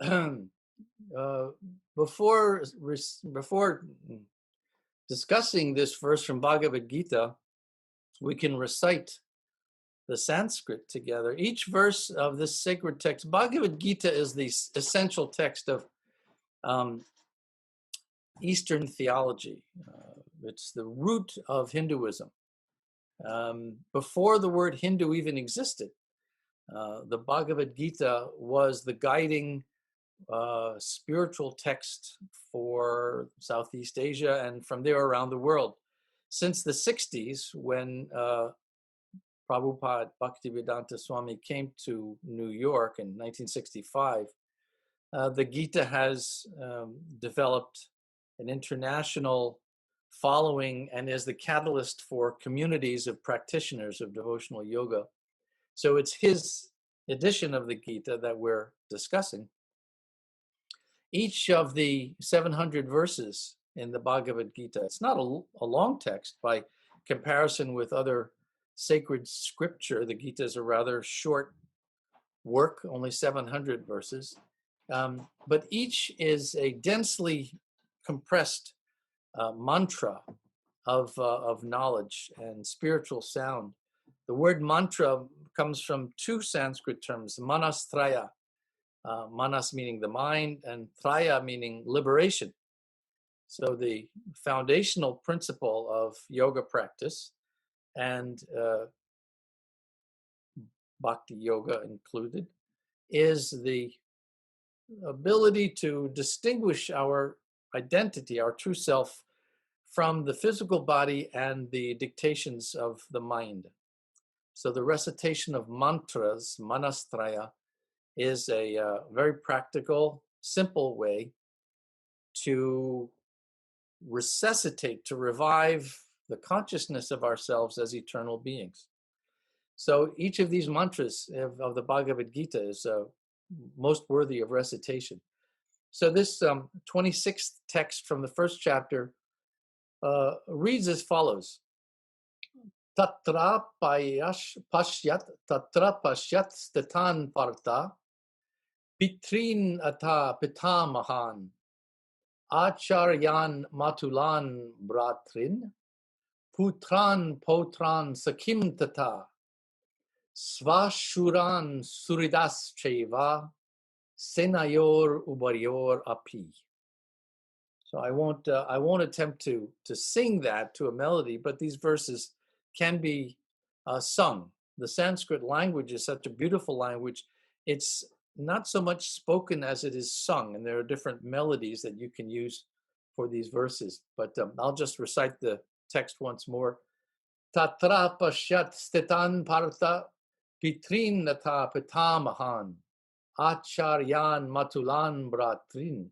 uh, before discussing this verse from Bhagavad Gita, we can recite the Sanskrit together. Each verse of this sacred text, Bhagavad Gita is the essential text of um, Eastern theology. It's the root of Hinduism. Before the word Hindu even existed, the Bhagavad Gita was the guiding spiritual text for Southeast Asia and from there around the world. Since the 60s, when Prabhupada Bhaktivedanta Swami came to New York in 1965, the Gita has developed an international following and is the catalyst for communities of practitioners of devotional yoga. So it's his edition of the Gita that we're discussing. Each of the 700 verses in the Bhagavad Gita, it's not a long text by comparison with other sacred scripture. The Gita is a rather short work, only 700 verses. But each is a densely compressed mantra of knowledge and spiritual sound. The word mantra comes from two Sanskrit terms, manastraya, manas meaning the mind, and traya meaning liberation. So the foundational principle of yoga practice and bhakti yoga included is the ability to distinguish our identity, our true self, from the physical body and the dictations of the mind. So the recitation of mantras, manastraya, is a very practical, simple way to resuscitate, to revive the consciousness of ourselves as eternal beings. So each of these mantras of the Bhagavad Gita is most worthy of recitation. So this 26th text from the first chapter reads as follows. Tatra pashyat statan partha pitrin ata pitamahan acharyan matulan bratrin putran potran sakim tata svashuran suridas cheva senayor ubaryor api. So I won't attempt to sing that to a melody, but these verses can be sung. The Sanskrit language is such a beautiful language. It's not so much spoken as it is sung, and there are different melodies that you can use for these verses. But I'll just recite the text once more. Tatra pashyat stetan partha pitrin nata pitamahan acharyan matulan bratrin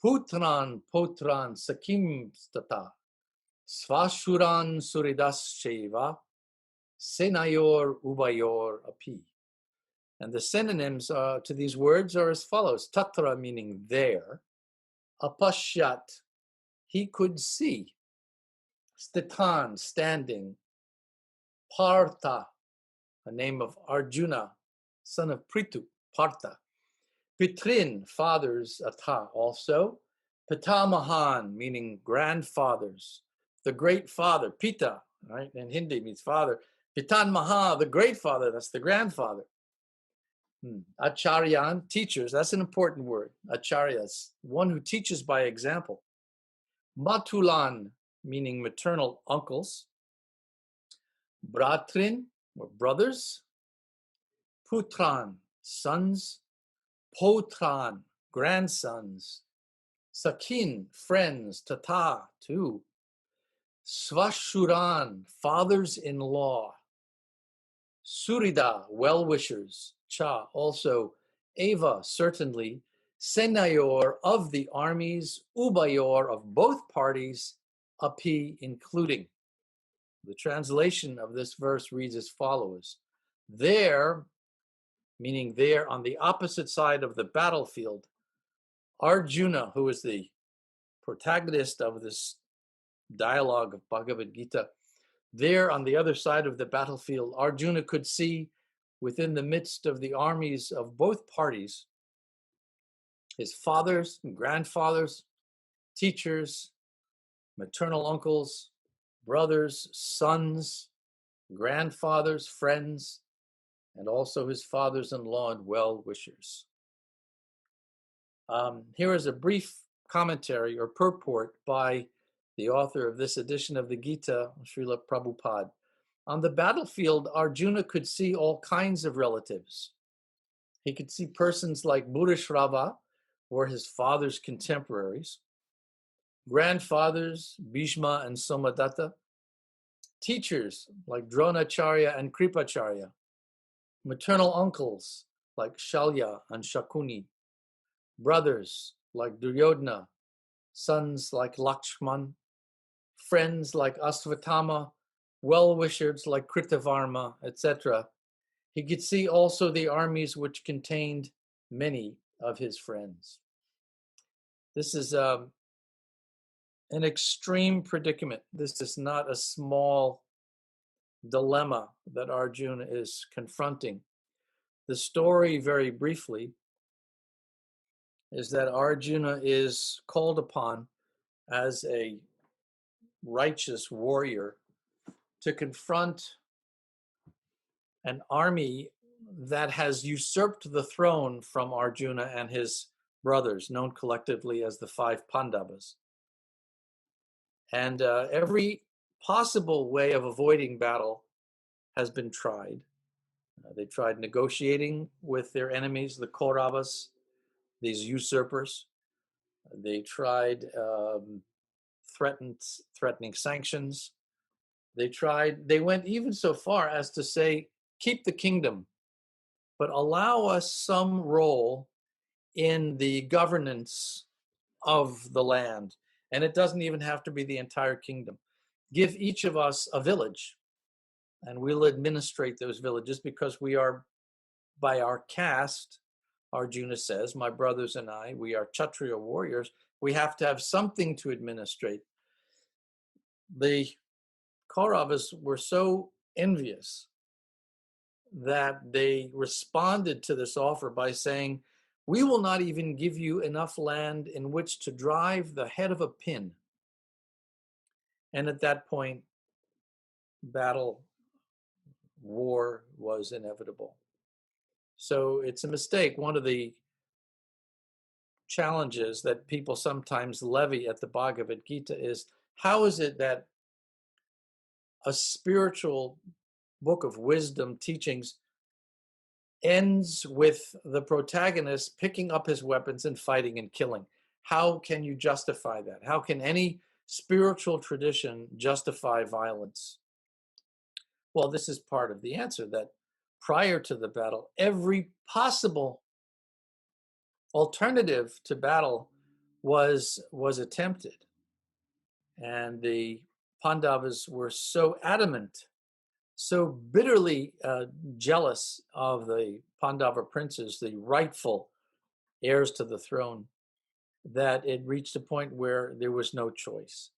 Putran potran sakim stata, svashuran suridas sheva, senayor ubayor api. And the synonyms to these words are as follows. Tatra meaning there, apashyat, he could see, stitan, standing, partha, a name of Arjuna, son of Prithu, Partha. Pitrin, fathers, ata, also. Pitamahan, meaning grandfathers. The great father, Pita, right? In Hindi means father. Pitan Maha, the great father, that's the grandfather. Acharyan, teachers, that's an important word. Acharyas, one who teaches by example. Matulan, meaning maternal uncles. Bratrin, or brothers. Putran, sons. Potran, grandsons. Sakin, friends. Tata, too. Svashuran, fathers-in-law. Surida, well-wishers. Cha, also. Eva, certainly. Senayor, of the armies. Ubayor, of both parties. Api, including. The translation of this verse reads as follows. There, meaning there on the opposite side of the battlefield, Arjuna, who is the protagonist of this dialogue of Bhagavad Gita, there on the other side of the battlefield, Arjuna could see within the midst of the armies of both parties his fathers and grandfathers, teachers, maternal uncles, brothers, sons, grandfathers, friends, and also his fathers-in-law and well-wishers. Here is a brief commentary or purport by the author of this edition of the Gita, Srila Prabhupada. On the battlefield, Arjuna could see all kinds of relatives. He could see persons like Bhurashrava, or his father's contemporaries, grandfathers, Bhishma and Somadatta, teachers like Dronacharya and Kripacharya, maternal uncles like Shalya and Shakuni, brothers like Duryodhana, sons like Lakshman, friends like Asvatthama, well-wishers like Kritavarma, etc. He could see also the armies which contained many of his friends. This is an extreme predicament. This is not a small dilemma that Arjuna is confronting. The story, very briefly, is that Arjuna is called upon as a righteous warrior to confront an army that has usurped the throne from Arjuna and his brothers, known collectively as the five Pandavas. And every possible way of avoiding battle has been tried. They tried negotiating with their enemies, the Kauravas, these usurpers. They tried threatening sanctions. They went even so far as to say, keep the kingdom, but allow us some role in the governance of the land. And it doesn't even have to be the entire kingdom. Give each of us a village, and we'll administrate those villages, because we are, by our caste, Arjuna says, my brothers and I, we are Kshatriya warriors. We have to have something to administrate. The Kauravas were so envious that they responded to this offer by saying, we will not even give you enough land in which to drive the head of a pin. And at that point, war was inevitable. So it's a mistake. One of the challenges that people sometimes levy at the Bhagavad-gita is, how is it that a spiritual book of wisdom teachings ends with the protagonist picking up his weapons and fighting and killing? How can you justify that? How can any spiritual tradition justify violence? Well, this is part of the answer, that prior to the battle, every possible alternative to battle was attempted. And the Pandavas were so adamant, so bitterly jealous of the Pandava princes, the rightful heirs to the throne, that it reached a point where there was no choice.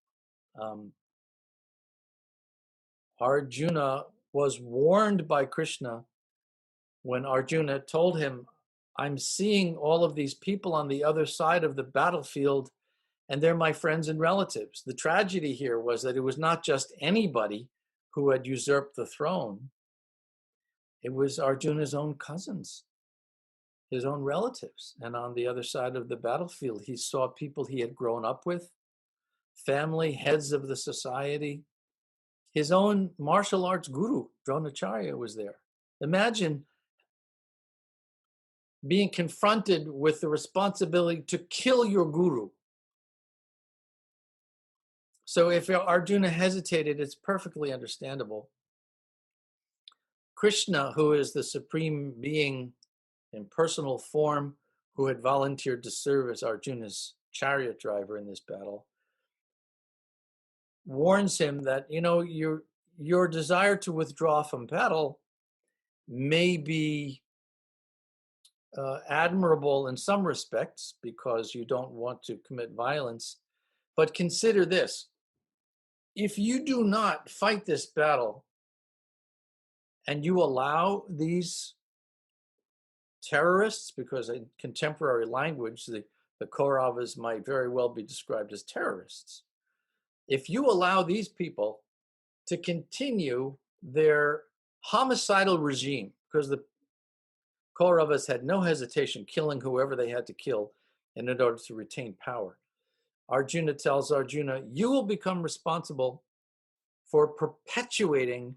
Arjuna was warned by Krishna when Arjuna told him, I'm seeing all of these people on the other side of the battlefield, and they're my friends and relatives. The tragedy here was that it was not just anybody who had usurped the throne. It was Arjuna's own cousins, his own relatives. And on the other side of the battlefield, he saw people he had grown up with, family, heads of the society. His own martial arts guru, Dronacharya, was there. Imagine being confronted with the responsibility to kill your guru. So if Arjuna hesitated, it's perfectly understandable. Krishna, who is the supreme being in personal form, who had volunteered to serve as Arjuna's chariot driver in this battle, warns him that, your desire to withdraw from battle may be admirable in some respects because you don't want to commit violence, but consider this. If you do not fight this battle and you allow these terrorists, because in contemporary language, the Kauravas might very well be described as terrorists. If you allow these people to continue their homicidal regime, because the Kauravas had no hesitation killing whoever they had to kill in order to retain power. Arjuna tells Arjuna, you will become responsible for perpetuating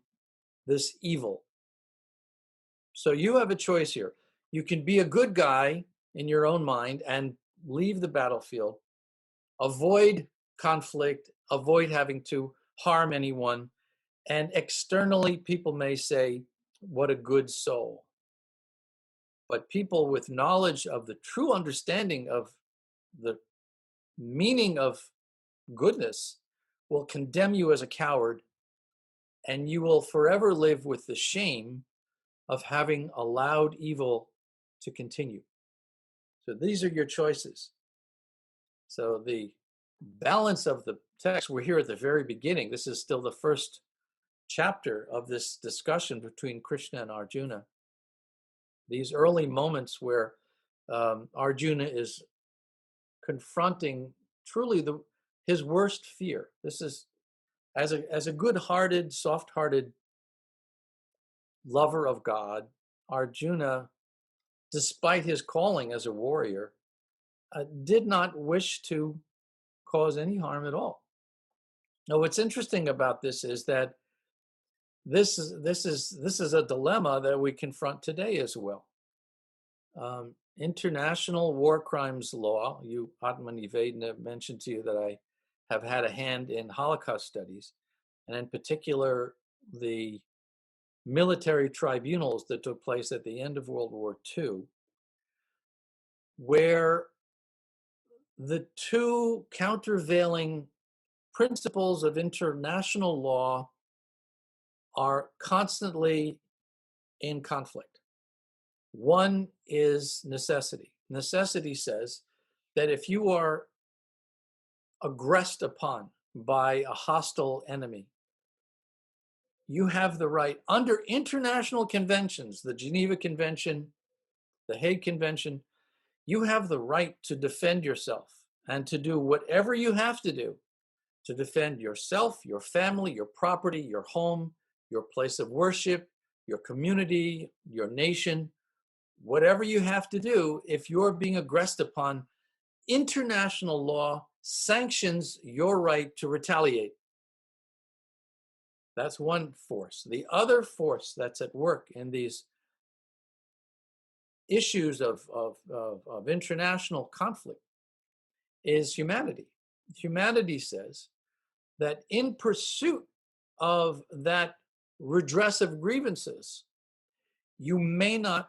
this evil. So you have a choice here. You can be a good guy in your own mind and leave the battlefield, avoid conflict, avoid having to harm anyone, and externally people may say, what a good soul. But people with knowledge of the true understanding of the meaning of goodness will condemn you as a coward, and you will forever live with the shame of having allowed evil to continue. So these are your choices. So the balance of the text, we're here at the very beginning. This is still the first chapter of this discussion between Krishna and Arjuna. These early moments where Arjuna is confronting truly his worst fear. This is, as a good-hearted, soft-hearted lover of God, Arjuna, despite his calling as a warrior, did not wish to cause any harm at all. Now, what's interesting about this is that this is a dilemma that we confront today as well. International war crimes law, Atmanivedana mentioned to you that I have had a hand in Holocaust studies, and in particular, the military tribunals that took place at the end of World War II, where the two countervailing principles of international law are constantly in conflict. One is necessity. Necessity says that if you are aggressed upon by a hostile enemy, you have the right, under international conventions, the Geneva Convention, the Hague Convention, you have the right to defend yourself and to do whatever you have to do to defend yourself, your family, your property, your home, your place of worship, your community, your nation. Whatever you have to do, if you're being aggressed upon, international law sanctions your right to retaliate. That's one force. The other force that's at work in these issues of international conflict is humanity. Humanity says that in pursuit of that redress of grievances, you may not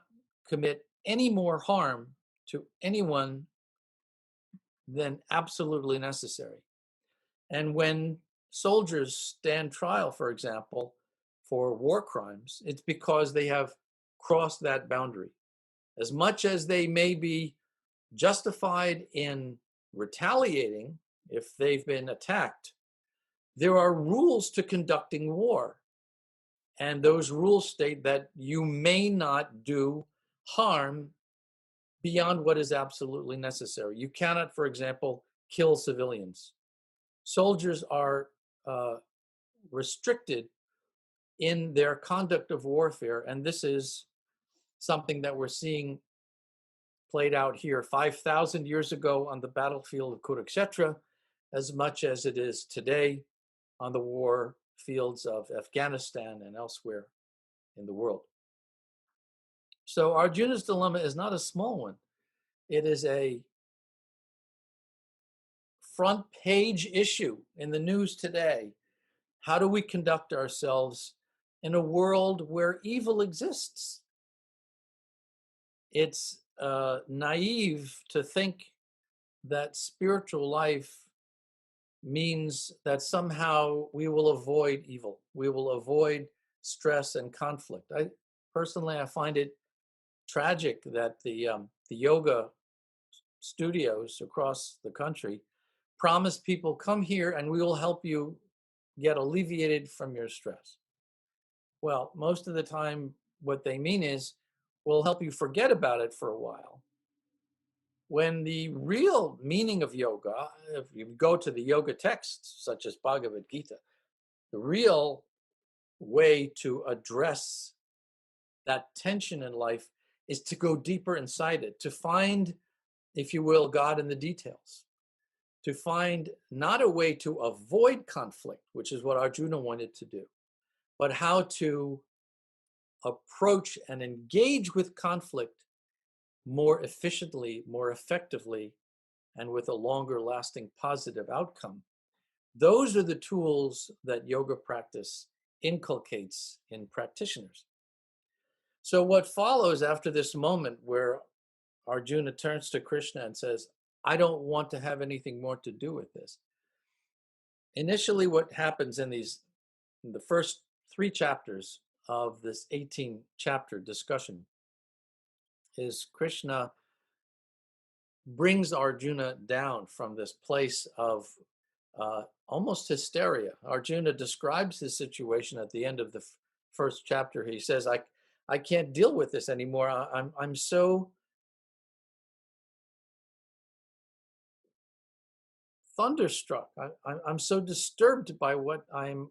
commit any more harm to anyone than absolutely necessary. And when soldiers stand trial, for example, for war crimes, it's because they have crossed that boundary. As much as they may be justified in retaliating if they've been attacked, there are rules to conducting war. And those rules state that you may not do harm beyond what is absolutely necessary. You cannot, for example, kill civilians. Soldiers are restricted in their conduct of warfare, and this is something that we're seeing played out here 5,000 years ago on the battlefield of Kurukshetra, as much as it is today on the war fields of Afghanistan and elsewhere in the world. So Arjuna's dilemma is not a small one. It is a front page issue in the news today. How do we conduct ourselves in a world where evil exists? It's naive to think that spiritual life means that somehow we will avoid evil. We will avoid stress and conflict. I find it tragic that the yoga studios across the country promise people, come here and we will help you get alleviated from your stress. Well, most of the time what they mean is, will help you forget about it for a while. When the real meaning of yoga, if you go to the yoga texts, such as Bhagavad-gita, the real way to address that tension in life is to go deeper inside it, to find, if you will, God in the details, to find not a way to avoid conflict, which is what Arjuna wanted to do, but how to approach and engage with conflict more efficiently, more effectively, and with a longer lasting positive outcome. Those are the tools that yoga practice inculcates in practitioners. So what follows after this moment where Arjuna turns to Krishna and says, I don't want to have anything more to do with this. Initially, what happens in the first 3 chapters of this 18-chapter discussion is Krishna brings Arjuna down from this place of almost hysteria. Arjuna describes his situation at the end of the first chapter. He says, I can't deal with this anymore. I'm so thunderstruck. I'm so disturbed by what I'm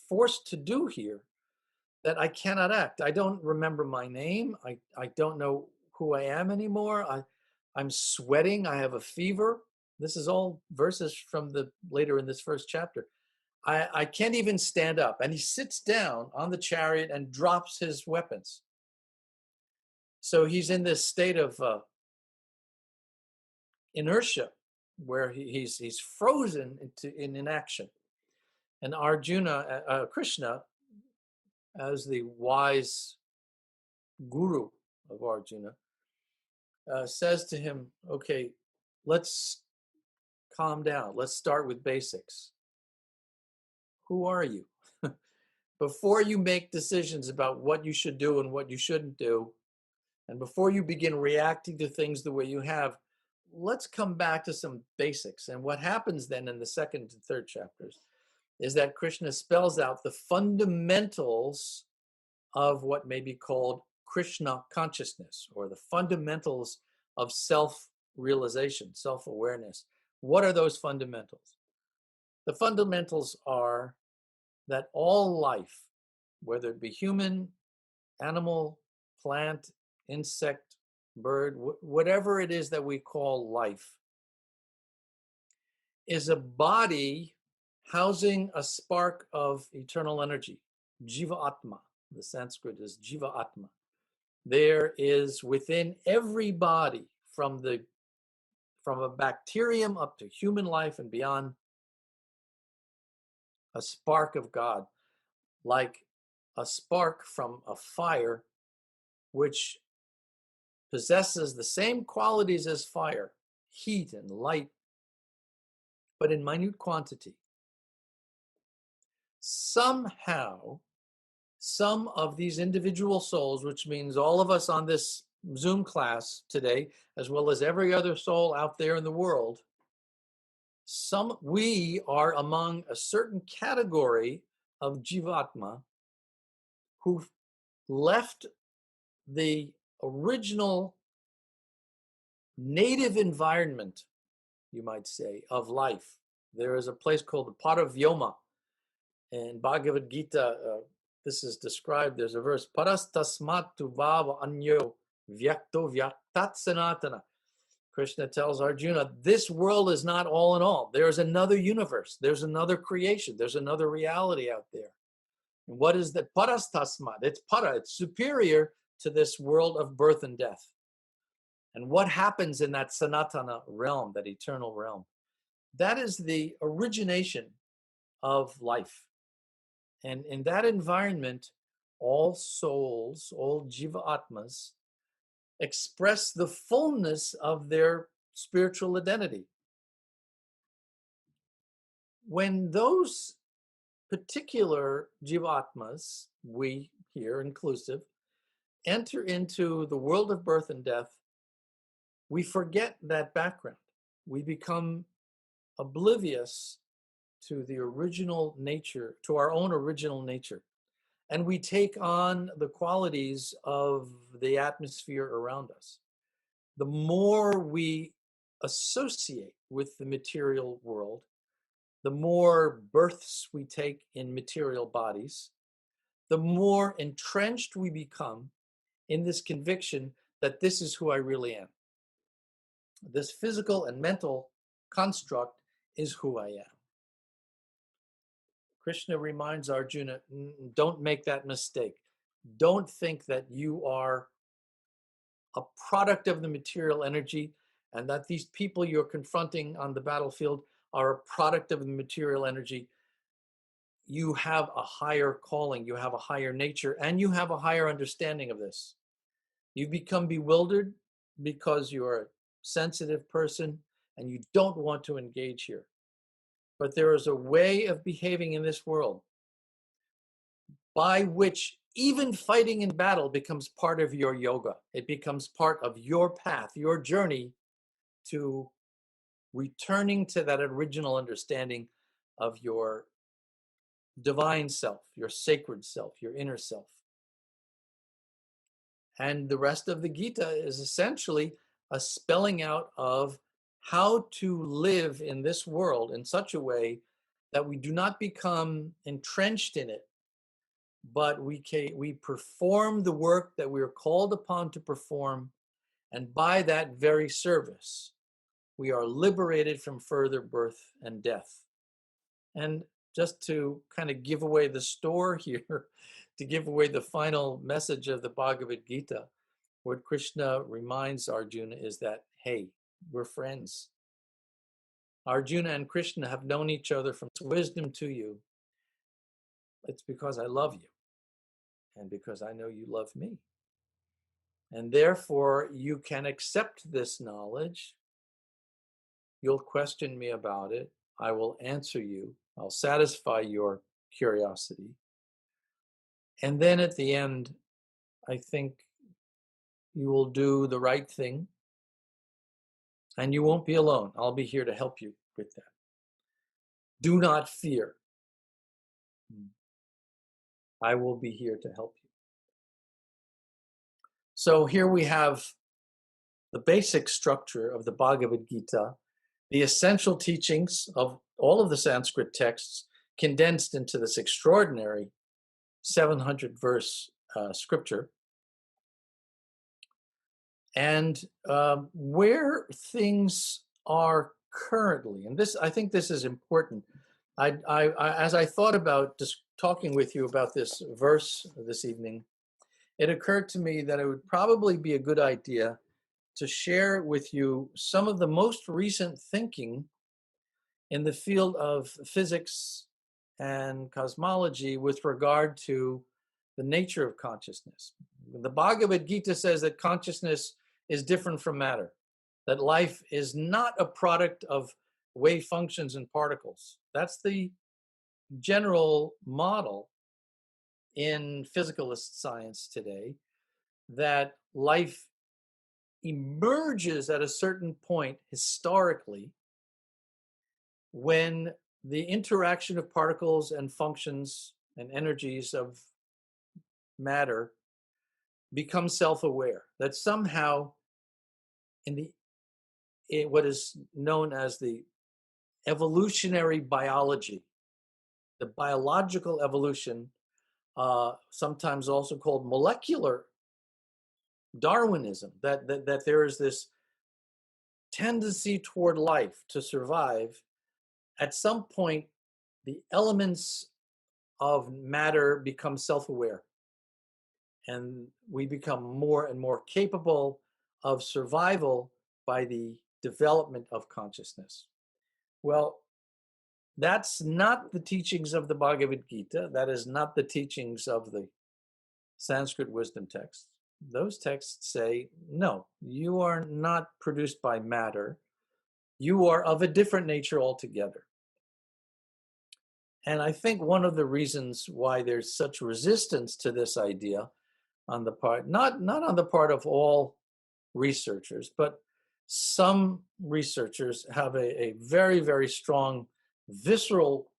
forced to do here that I cannot act. I don't remember my name. I don't know who I am anymore. I'm sweating. I have a fever. This is all verses from the later in this first chapter. I can't even stand up. And he sits down on the chariot and drops his weapons. So he's in this state of inertia where he's frozen in inaction. And Krishna, as the wise guru of Arjuna, says to him, okay, let's calm down. Let's start with basics. Who are you? Before you make decisions about what you should do and what you shouldn't do, and before you begin reacting to things the way you have, let's come back to some basics. And what happens then in the second and third chapters is that Krishna spells out the fundamentals of what may be called Krishna consciousness, or the fundamentals of self-realization, self-awareness. What are those fundamentals? The fundamentals are that all life, whether it be human, animal, plant, insect, bird, whatever it is that we call life, is a body housing a spark of eternal energy, Jiva Atma. The Sanskrit is Jiva Atma. There is within every body, from a bacterium up to human life and beyond, a spark of God, like a spark from a fire, which possesses the same qualities as fire, heat and light, but in minute quantity. Somehow, some of these individual souls, which means all of us on this Zoom class today, as well as every other soul out there in the world, we are among a certain category of Jivatma who left the original native environment, you might say, of life. There is a place called the Paravyoma. In Bhagavad-gita, this is described. There's a verse, Parastasmat tu bhava anyo vyakto vyaktat sanatana. Krishna tells Arjuna, this world is not all in all. There's another universe. There's another creation. There's another reality out there. And what is that? Parastasmat. It's para. It's superior to this world of birth and death. And what happens in that sanatana realm, that eternal realm? That is the origination of life. And in that environment, all souls, all jiva atmas, express the fullness of their spiritual identity. When those particular jiva atmas, we here inclusive, enter into the world of birth and death, we forget that background. We become oblivious to the original nature, to our own original nature. and we take on the qualities of the atmosphere around us. The more we associate with the material world, the more births we take in material bodies, the more entrenched we become in this conviction that this is who I really am. This physical and mental construct is who I am. Krishna reminds Arjuna, don't make that mistake. Don't think that you are a product of the material energy and that these people you're confronting on the battlefield are a product of the material energy. You have a higher calling, you have a higher nature, and you have a higher understanding of this. You become bewildered because you're a sensitive person and you don't want to engage here. But there is a way of behaving in this world by which even fighting in battle becomes part of your yoga. It becomes part of your path, your journey to returning to that original understanding of your divine self, your sacred self, your inner self. And the rest of the Gita is essentially a spelling out of how to live in this world in such a way that we do not become entrenched in it, but we perform the work that we are called upon to perform, and by that very service, we are liberated from further birth and death. And just to kind of give away the store here, to give away the final message of the Bhagavad-gita, what Krishna reminds Arjuna is that, hey, we're friends. Arjuna and Krishna have known each other from wisdom to you. It's because I love you and because I know you love me. And therefore, you can accept this knowledge. You'll question me about it. I will answer you. I'll satisfy your curiosity. And then at the end, I think you will do the right thing. And you won't be alone. I'll be here to help you with that. Do not fear. I will be here to help you. So here we have the basic structure of the Bhagavad-gita, the essential teachings of all of the Sanskrit texts condensed into this extraordinary 700 verse scripture. And where things are currently, and this, I think this is important. As I thought about just talking with you about this verse this evening, it occurred to me that it would probably be a good idea to share with you some of the most recent thinking in the field of physics and cosmology with regard to the nature of consciousness. The Bhagavad-gita says that consciousness is different from matter, that life is not a product of wave functions and particles. That's the general model in physicalist science today, that life emerges at a certain point historically when the interaction of particles and functions and energies of matter become self-aware, that somehow in what is known as the evolutionary biology, the biological evolution, sometimes also called molecular Darwinism, that there is this tendency toward life to survive. At some point, the elements of matter become self-aware, and we become more and more capable of survival by the development of consciousness. Well, that's not the teachings of the Bhagavad-gita. That is not the teachings of the Sanskrit wisdom texts. Those texts say, no, you are not produced by matter. You are of a different nature altogether. And I think one of the reasons why there's such resistance to this idea on the part, not on the part of all researchers, but some researchers have a very, very strong visceral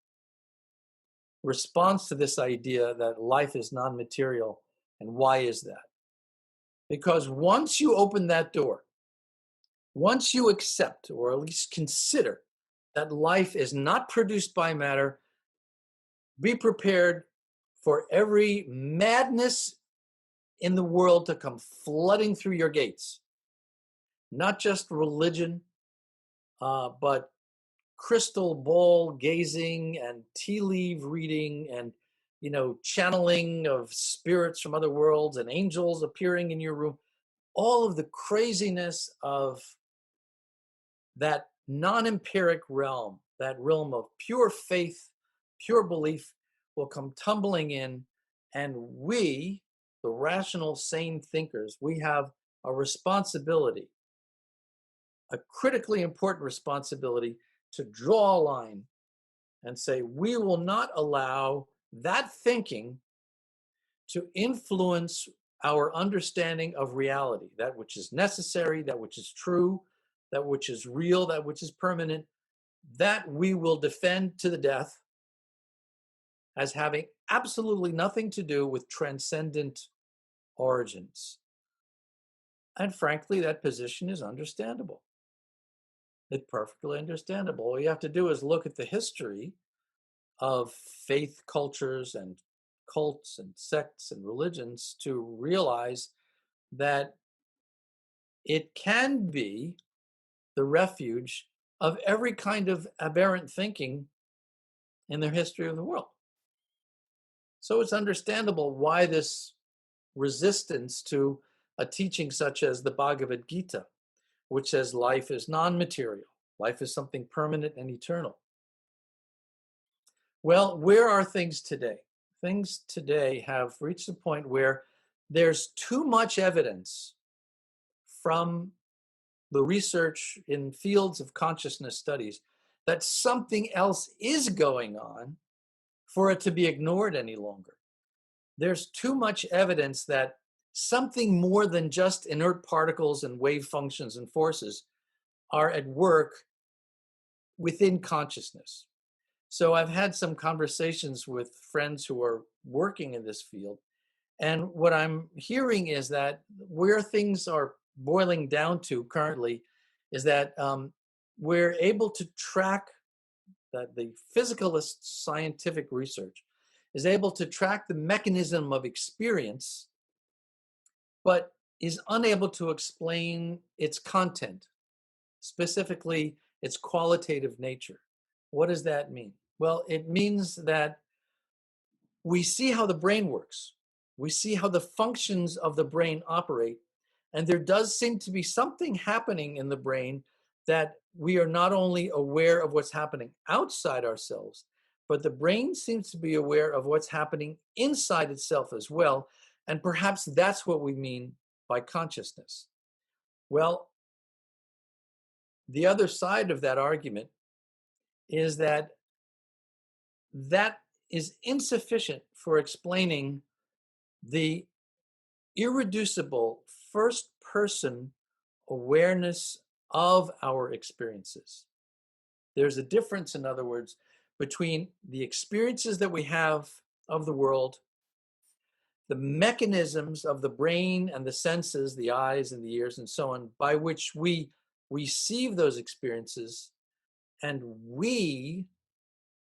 responds to this idea that life is non-material. And why is that? Because once you open that door, once you accept or at least consider that life is not produced by matter, be prepared for every madness in the world to come flooding through your gates. Not just religion, but crystal ball gazing and tea leaf reading and, channeling of spirits from other worlds and angels appearing in your room. All of the craziness of that non-empiric realm, that realm of pure faith, pure belief, will come tumbling in. And we, the rational, sane thinkers, we have a responsibility, a critically important responsibility, to draw a line and say, we will not allow that thinking to influence our understanding of reality, that which is necessary, that which is true, that which is real, that which is permanent, that we will defend to the death as having absolutely nothing to do with transcendent origins. And frankly, that position is understandable. It's perfectly understandable. All you have to do is look at the history of faith cultures and cults and sects and religions to realize that it can be the refuge of every kind of aberrant thinking in the history of the world. So it's understandable why this resistance to a teaching such as the Bhagavad-gita, which says life is non-material, life is something permanent and eternal. Well, where are things today? Things today have reached a point where there's too much evidence from the research in fields of consciousness studies that something else is going on for it to be ignored any longer. There's too much evidence that something more than just inert particles and wave functions and forces are at work within consciousness. So I've had some conversations with friends who are working in this field, and what I'm hearing is that where things are boiling down to currently is that we're able to track, that the physicalist scientific research is able to track the mechanism of experience, but is unable to explain its content, specifically its qualitative nature. What does that mean? Well, it means that we see how the brain works. We see how the functions of the brain operate. And there does seem to be something happening in the brain that we are not only aware of what's happening outside ourselves, but the brain seems to be aware of what's happening inside itself as well. And perhaps that's what we mean by consciousness. Well, the other side of that argument is that that is insufficient for explaining the irreducible first-person awareness of our experiences. There's a difference, in other words, between the experiences that we have of the world, the mechanisms of the brain and the senses, the eyes and the ears and so on, by which we receive those experiences, and we,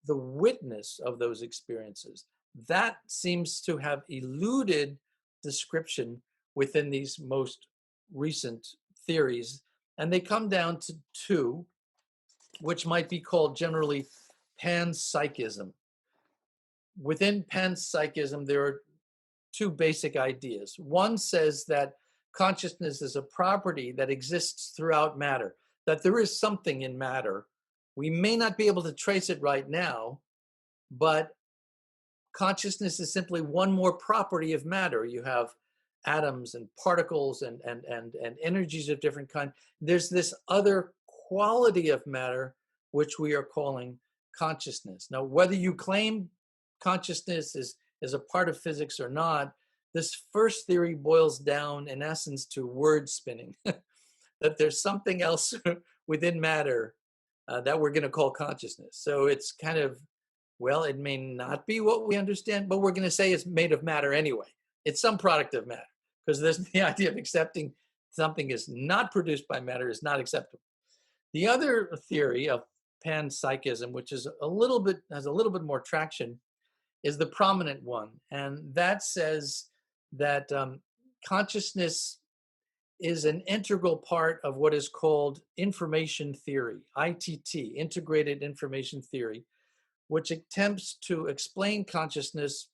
the witness of those experiences. That seems to have eluded description within these most recent theories. And they come down to two, which might be called generally panpsychism. Within panpsychism, there are two basic ideas. One says that consciousness is a property that exists throughout matter, that there is something in matter. We may not be able to trace it right now, but consciousness is simply one more property of matter. You have atoms and particles and energies of different kinds. There's this other quality of matter, which we are calling consciousness. Now, whether you claim consciousness is a part of physics or not, this first theory boils down, in essence, to word spinning, that there's something else within matter that we're going to call consciousness. So it's kind of Well, it may not be what we understand, but we're going to say it's made of matter anyway. It's some product of matter, because there's the idea of accepting something is not produced by matter is not acceptable. The other theory of panpsychism, which is has a little bit more traction, is the prominent one, and that says that consciousness is an integral part of what is called information theory, ITT, integrated information theory, which attempts to explain consciousness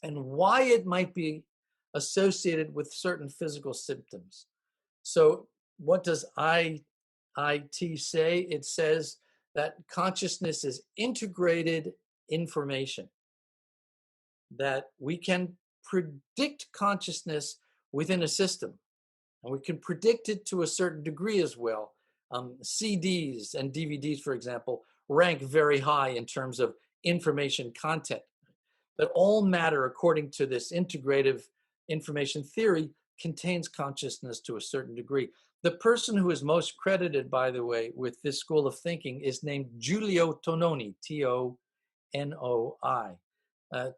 and why it might be associated with certain physical symptoms. So what does IT say? It says that consciousness is integrated information, that we can predict consciousness within a system, and we can predict it to a certain degree as well. CDs and DVDs, for example, rank very high in terms of information content. But all matter, according to this integrative information theory, contains consciousness to a certain degree. The person who is most credited, by the way, with this school of thinking is named Giulio Tononi, Tonoi.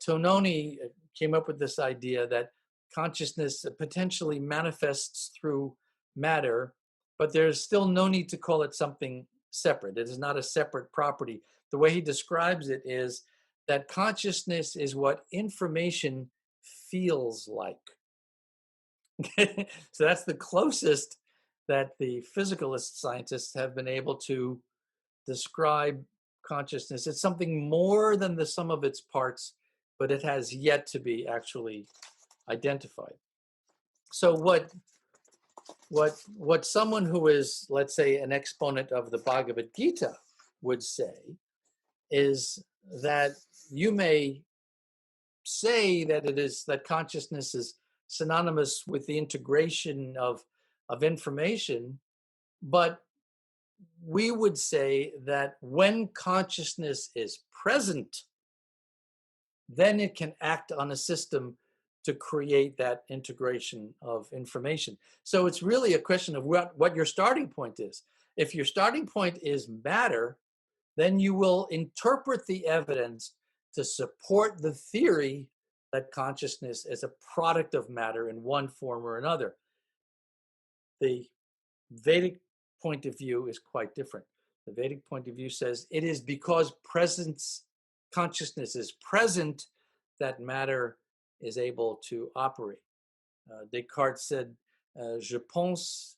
Tononi came up with this idea that consciousness potentially manifests through matter, but there's still no need to call it something separate. It is not a separate property. The way he describes it is that consciousness is what information feels like. So that's the closest that the physicalist scientists have been able to describe consciousness. It's something more than the sum of its parts, but it has yet to be actually identified. So what someone who is, let's say, an exponent of the Bhagavad-gita would say is that you may say that it is that consciousness is synonymous with the integration of information, but we would say that when consciousness is present, then it can act on a system to create that integration of information. So it's really a question of what your starting point is. If your starting point is matter, then you will interpret the evidence to support the theory that consciousness is a product of matter in one form or another. The Vedic point of view is quite different. The Vedic point of view says it is because consciousness is present that matter is able to operate. Descartes said, je pense,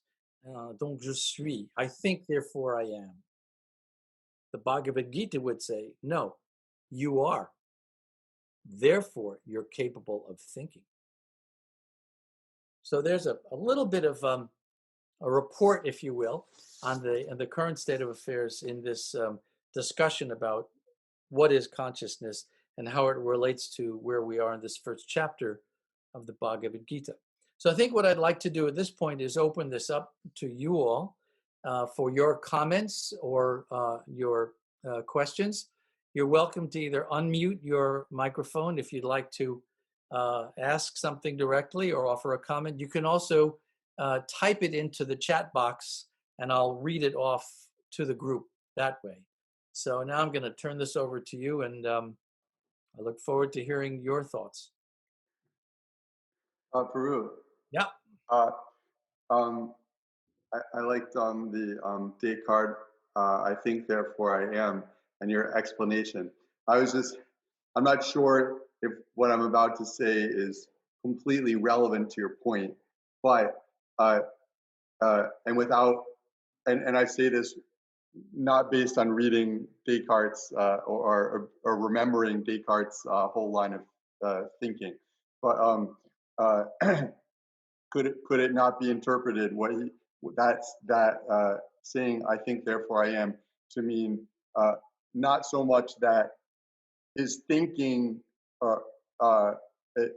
donc je suis. I think, therefore I am. The Bhagavad-gita would say, no, you are. Therefore, you're capable of thinking. So there's a little bit of a report, if you will, on the current state of affairs in this discussion about what is consciousness and how it relates to where we are in this first chapter of the Bhagavad-gita. So I think what I'd like to do at this point is open this up to you all for your comments or your questions. You're welcome to either unmute your microphone if you'd like to ask something directly or offer a comment. You can also type it into the chat box and I'll read it off to the group that way. So now I'm going to turn this over to you, and I look forward to hearing your thoughts. Prabhu. Yeah. I liked the Descartes, I think, therefore I am, and your explanation. I'm not sure if what I'm about to say is completely relevant to your point, but, and I say this not based on reading Descartes or remembering Descartes' whole line of thinking, but could it not be interpreted saying I think therefore I am to mean not so much that his thinking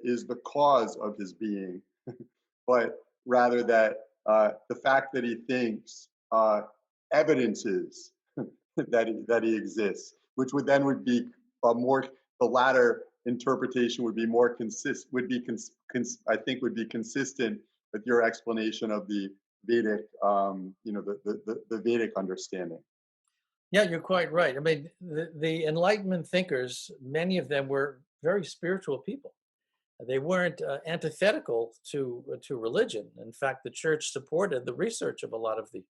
is the cause of his being, but rather that the fact that he thinks evidences that he exists, which would be more, the latter interpretation would be more consistent with your explanation of the Vedic, the Vedic understanding. Yeah, you're quite right. I mean, the Enlightenment thinkers, many of them were very spiritual people. They weren't antithetical to religion. In fact, the church supported the research of a lot of the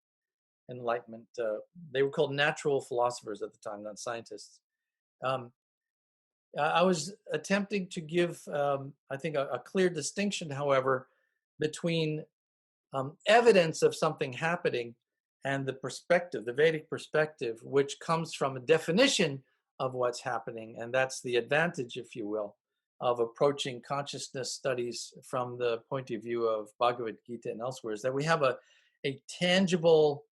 Enlightenment. They were called natural philosophers at the time, not scientists. Um, I was attempting to give, I think, a clear distinction, however, between evidence of something happening and the perspective, the Vedic perspective, which comes from a definition of what's happening. And that's the advantage, if you will, of approaching consciousness studies from the point of view of Bhagavad-gita and elsewhere, is that we have a tangible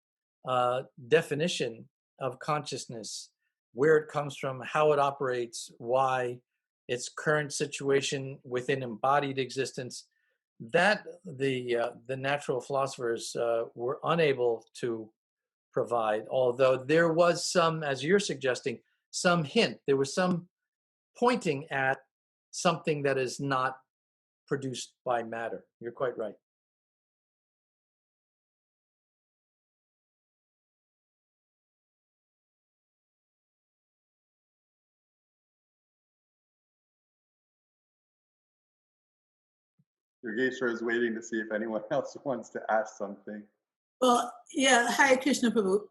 definition of consciousness, where it comes from, how it operates, why, its current situation within embodied existence, that the natural philosophers were unable to provide, although there was some, as you're suggesting, some hint, there was some pointing at something that is not produced by matter. You're quite right. Yogesvara is waiting to see if anyone else wants to ask something. Well, yeah, Hare Krishna Prabhu.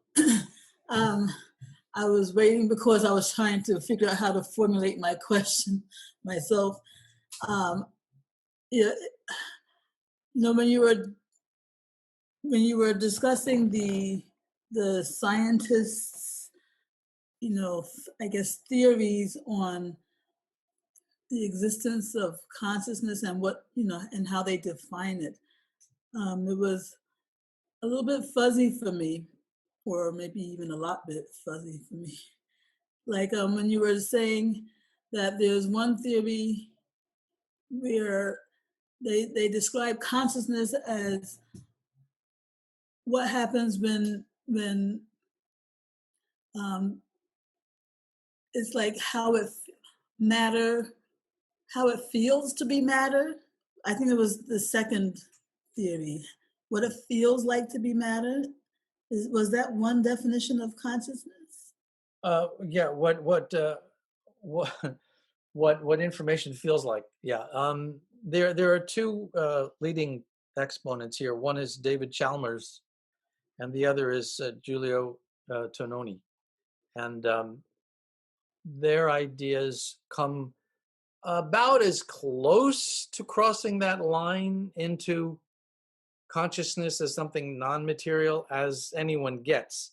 I was waiting because I was trying to figure out how to formulate my question myself. Yeah, when you were discussing the scientists, I guess theories on the existence of consciousness and what and how they define it, it was a little bit fuzzy for me, or maybe even a lot bit fuzzy for me. Like when you were saying that there's one theory where they describe consciousness as what happens when it's like how it feels to be matter. I think it was the second theory, what it feels like to be matter. Was that one definition of consciousness? Yeah. What information feels like? Yeah. There are two leading exponents here. One is David Chalmers, and the other is Giulio Tononi, and their ideas come about as close to crossing that line into consciousness as something non-material as anyone gets.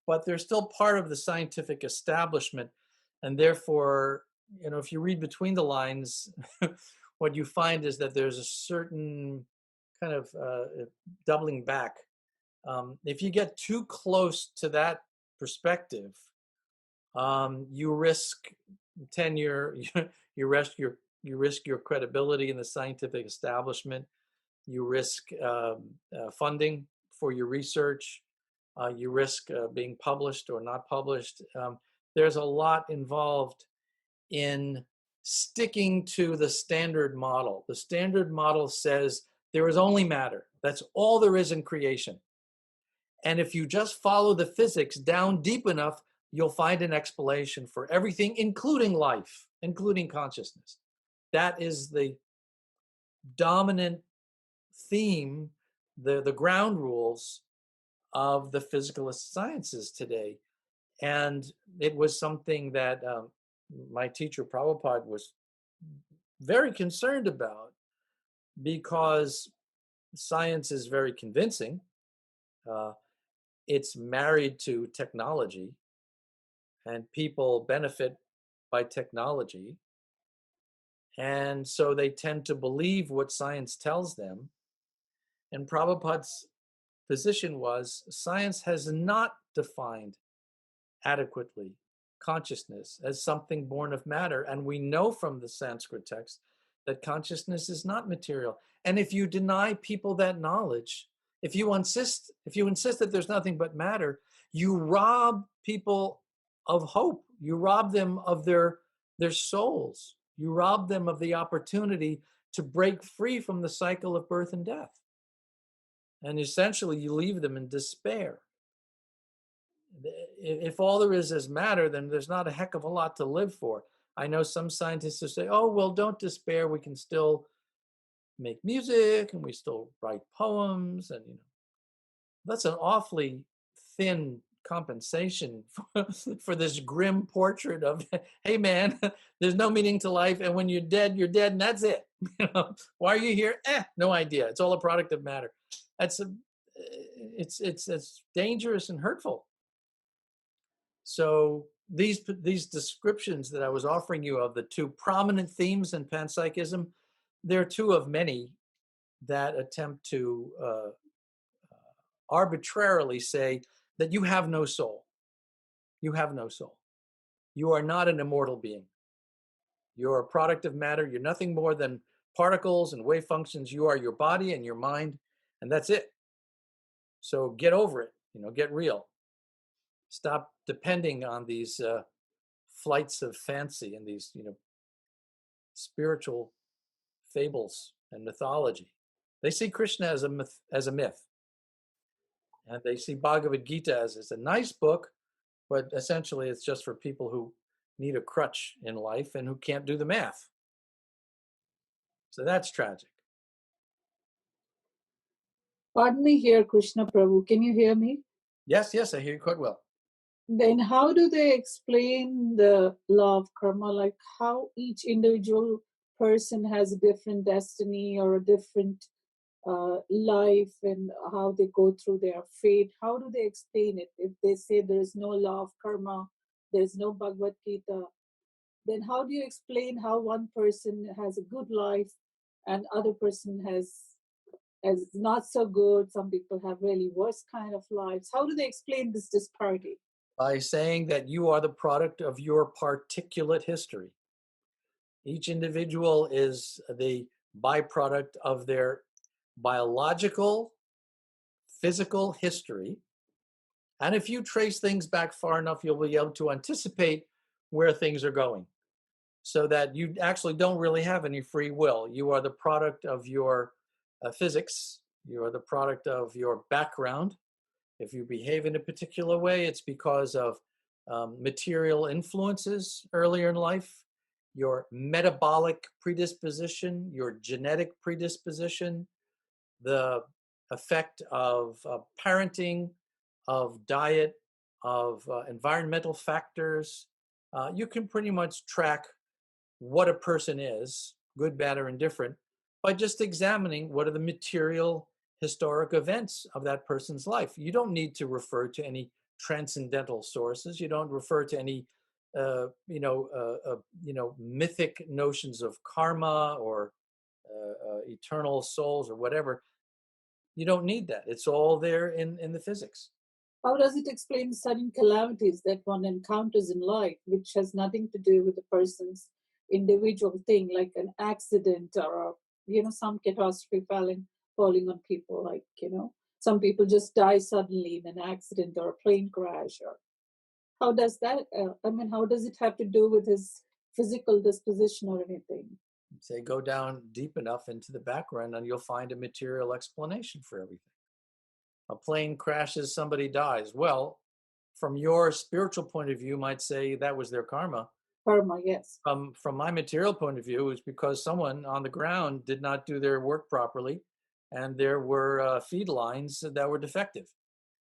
But they're still part of the scientific establishment. And therefore, if you read between the lines, what you find is that there's a certain kind of doubling back. If you get too close to that perspective, you risk tenure, you risk your credibility in the scientific establishment, you risk funding for your research, you risk being published or not published. There's a lot involved in sticking to the standard model. The standard model says there is only matter. That's all there is in creation. And if you just follow the physics down deep enough, you'll find an explanation for everything, including life, including consciousness. That is the dominant theme, the ground rules of the physicalist sciences today. And it was something that my teacher Prabhupada was very concerned about, because science is very convincing. It's married to technology, and people benefit by technology. And so they tend to believe what science tells them. And Prabhupada's position was science has not defined adequately consciousness as something born of matter. And we know from the Sanskrit text that consciousness is not material. And if you deny people that knowledge, if you insist that there's nothing but matter, you rob people of hope. You rob them of their souls. You rob them of the opportunity to break free from the cycle of birth and death. And essentially, you leave them in despair. If all there is matter, then there's not a heck of a lot to live for. I know some scientists who say, oh, well, don't despair. We can still make music and we still write poems. And, that's an awfully thin compensation for this grim portrait of, hey, man, there's no meaning to life. And when you're dead, and that's it. Why are you here? No idea. It's all a product of matter. It's dangerous and hurtful. So these descriptions that I was offering you of the two prominent themes in panpsychism, they're two of many that attempt to arbitrarily say that you have no soul. You have no soul. You are not an immortal being. You're a product of matter. You're nothing more than particles and wave functions. You are your body and your mind, and that's it. So get over it, get real. Stop depending on these flights of fancy and these, spiritual fables and mythology. They see Krishna as a myth. And they see Bhagavad-gita as a nice book, but essentially it's just for people who need a crutch in life and who can't do the math. So that's tragic. Pardon me here, Krishna Prabhu. Can you hear me? Yes, I hear you quite well. Then how do they explain the law of karma? Like how each individual person has a different destiny or a different life and how they go through their fate? How do they explain it? If they say there is no law of karma, there is no Bhagavad-gita, then how do you explain how one person has a good life and other person has not so good? Some people have really worse kind of lives. How do they explain this disparity? By saying that you are the product of your particulate history. Each individual is the byproduct of their biological, physical history. And if you trace things back far enough, you'll be able to anticipate where things are going, so that you actually don't really have any free will. You are the product of your physics. You are the product of your background. If you behave in a particular way, it's because of material influences earlier in life, your metabolic predisposition, your genetic predisposition, the effect of parenting, of diet, of environmental factors. You can pretty much track what a person is, good, bad, or indifferent, by just examining what are the material historic events of that person's life. You don't need to refer to any transcendental sources. You don't refer to any, mythic notions of karma or eternal souls or whatever. You don't need that. It's all there in the physics. How does it explain sudden calamities that one encounters in life, which has nothing to do with the person's individual thing, like an accident or some catastrophe falling on people, like some people just die suddenly in an accident or a plane crash? Or how does that how does it have to do with his physical disposition or anything? Say go down deep enough into the background and you'll find a material explanation for everything. A plane crashes, somebody dies. Well, from your spiritual point of view, you might say that was their karma. Karma, yes. From my material point of view, it's because someone on the ground did not do their work properly, and there were feed lines that were defective.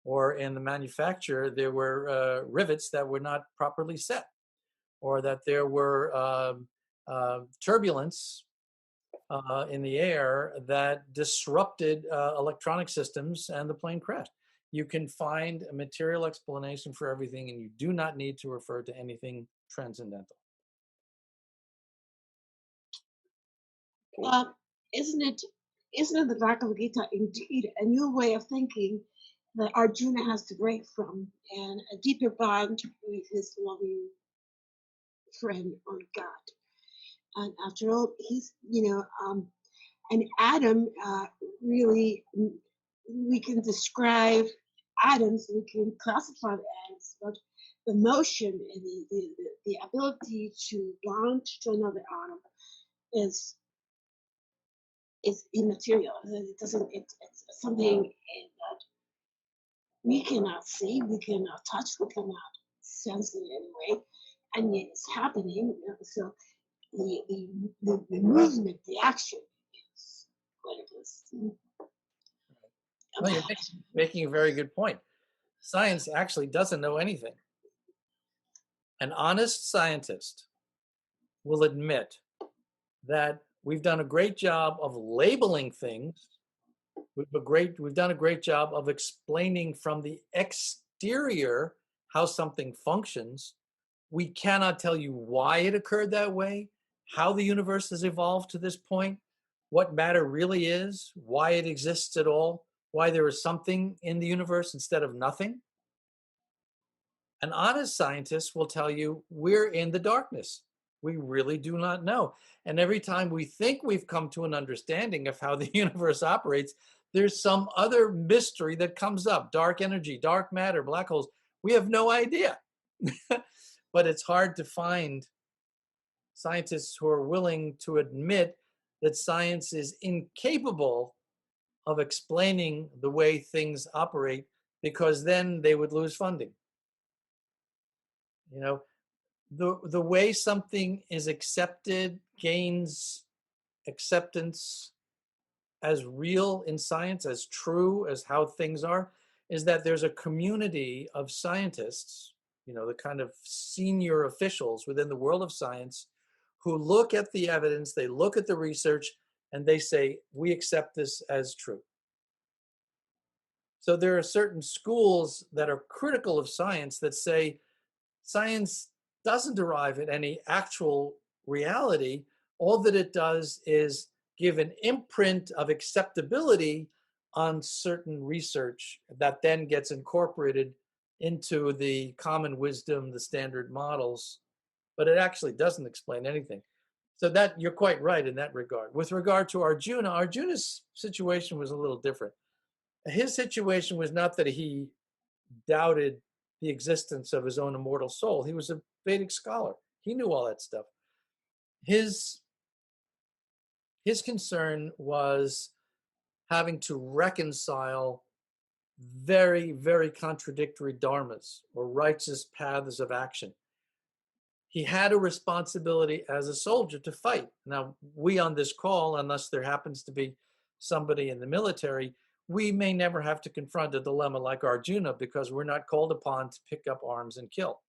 Or in the manufacture, there were rivets that were not properly set, or that there were turbulence in the air that disrupted electronic systems and the plane crashed. You can find a material explanation for everything, and you do not need to refer to anything transcendental. Isn't it the Bhagavad-gita indeed a new way of thinking that Arjuna has to break from, and a deeper bond with his loving friend or God? And after all, he's, and Adam, really, we can describe atoms, we can classify the atoms, but the motion and the ability to bond to another atom is immaterial. It doesn't. It's something that We cannot see, we cannot touch, we cannot sense it in any way, and yet it's happening. So the movement, the action is what it is. Well, you're making a very good point. Science actually doesn't know anything. An honest scientist will admit that we've done a great job of labeling things. We've done a great job of explaining from the exterior how something functions. We cannot tell you why it occurred that way, how the universe has evolved to this point, what matter really is, why it exists at all, why there is something in the universe instead of nothing. An honest scientist will tell you we're in the darkness. We really do not know. And every time we think we've come to an understanding of how the universe operates, there's some other mystery that comes up. Dark energy, dark matter, black holes. We have no idea. But it's hard to find scientists who are willing to admit that science is incapable of explaining the way things operate, because then they would lose funding. You know, the way something is accepted, gains acceptance as real in science, as true as how things are, is that there's a community of scientists, you know, the kind of senior officials within the world of science, who look at the evidence, they look at the research, and they say, we accept this as true. So there are certain schools that are critical of science that say science doesn't arrive at any actual reality. All that it does is give an imprint of acceptability on certain research that then gets incorporated into the common wisdom, the standard models, but it actually doesn't explain anything. So that you're quite right in that regard. With regard to Arjuna, Arjuna's situation was a little different. His situation was not that he doubted the existence of his own immortal soul. He was a Vedic scholar. He knew all that stuff. His concern was having to reconcile very, very contradictory dharmas or righteous paths of action. He had a responsibility as a soldier to fight. Now, we on this call, unless there happens to be somebody in the military, we may never have to confront a dilemma like Arjuna because we're not called upon to pick up arms and kill.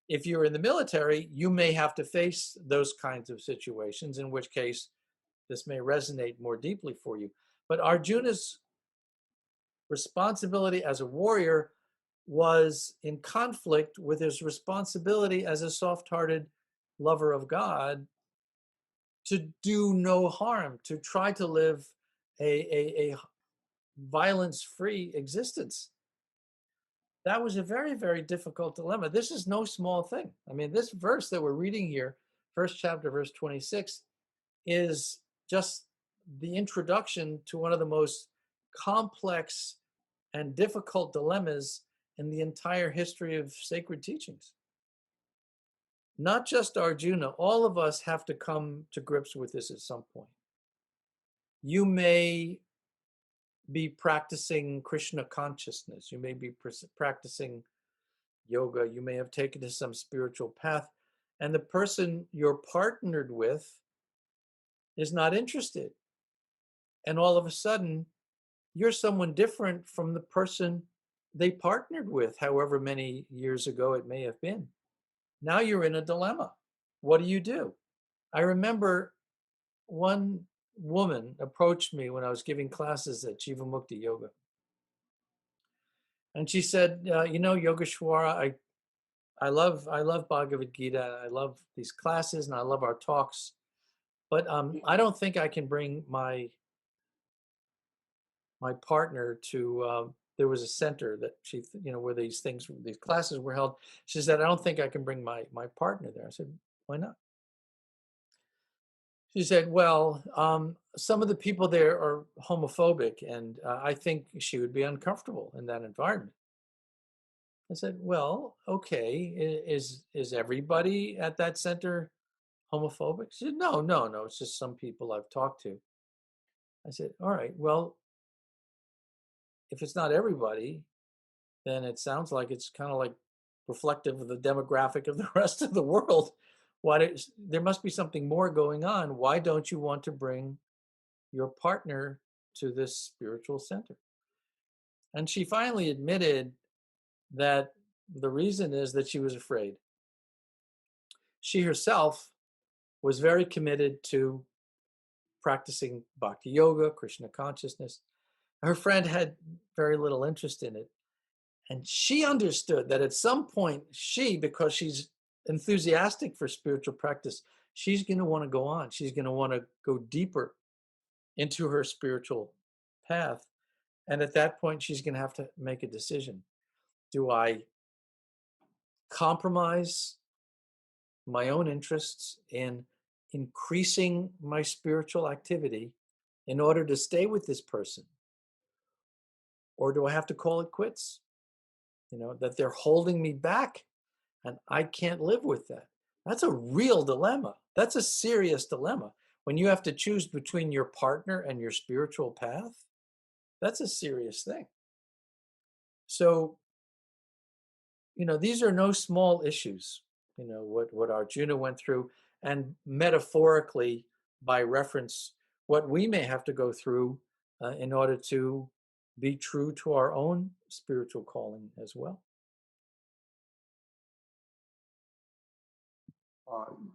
If you're in the military, you may have to face those kinds of situations, in which case this may resonate more deeply for you. But Arjuna's responsibility as a warrior was in conflict with his responsibility as a soft-hearted lover of God to do no harm, to try to live a violence-free existence. That was a very, very difficult dilemma. This is no small thing. I mean, this verse that we're reading here, first chapter, verse 26, is just the introduction to one of the most complex and difficult dilemmas in the entire history of sacred teachings. Not just Arjuna, all of us have to come to grips with this at some point. You may be practicing Krishna consciousness. You may be practicing yoga. You may have taken to some spiritual path, and the person you're partnered with is not interested. And all of a sudden, you're someone different from the person they partnered with, however many years ago it may have been. Now you're in a dilemma. What do? I remember one woman approached me when I was giving classes at Jivamukti Yoga. And she said, you know, Yogeshwara, I love Bhagavad-gita. I love these classes and I love our talks. But I don't think I can bring my partner to, there was a center that she, you know, where these classes were held. She said, I don't think I can bring my partner there. I said, why not? She said, well, some of the people there are homophobic, and I think she would be uncomfortable in that environment. I said, well, okay, is everybody at that center homophobic? She said, no, it's just some people I've talked to. I said, all right, well, if it's not everybody, then it sounds like it's kind of like reflective of the demographic of the rest of the world. There must be something more going on. Why don't you want to bring your partner to this spiritual center? And she finally admitted that the reason is that she was afraid. She herself was very committed to practicing bhakti yoga, Krishna consciousness. Her friend had very little interest in it. And she understood that at some point, because she's enthusiastic for spiritual practice, she's going to want to go on. She's going to want to go deeper into her spiritual path. And at that point, she's going to have to make a decision. Do I compromise my own interests in increasing my spiritual activity in order to stay with this person? Or do I have to call it quits? That they're holding me back and I can't live with that. That's a real dilemma. That's a serious dilemma. When you have to choose between your partner and your spiritual path, that's a serious thing. So, these are no small issues, what Arjuna went through, and metaphorically, by reference, what we may have to go through in order to be true to our own spiritual calling as well.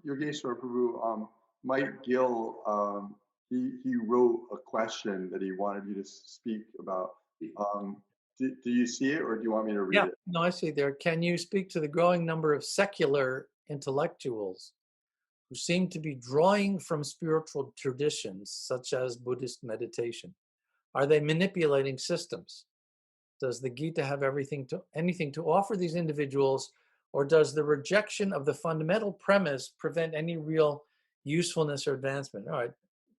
Yogesvara Prabhu, Mike Gill, he wrote a question that he wanted you to speak about. Do you see it, or do you want me to read it? No, I see there. Can you speak to the growing number of secular intellectuals who seem to be drawing from spiritual traditions, such as Buddhist meditation? Are they manipulating systems? Does the Gita have anything to offer these individuals, or does the rejection of the fundamental premise prevent any real usefulness or advancement? All right,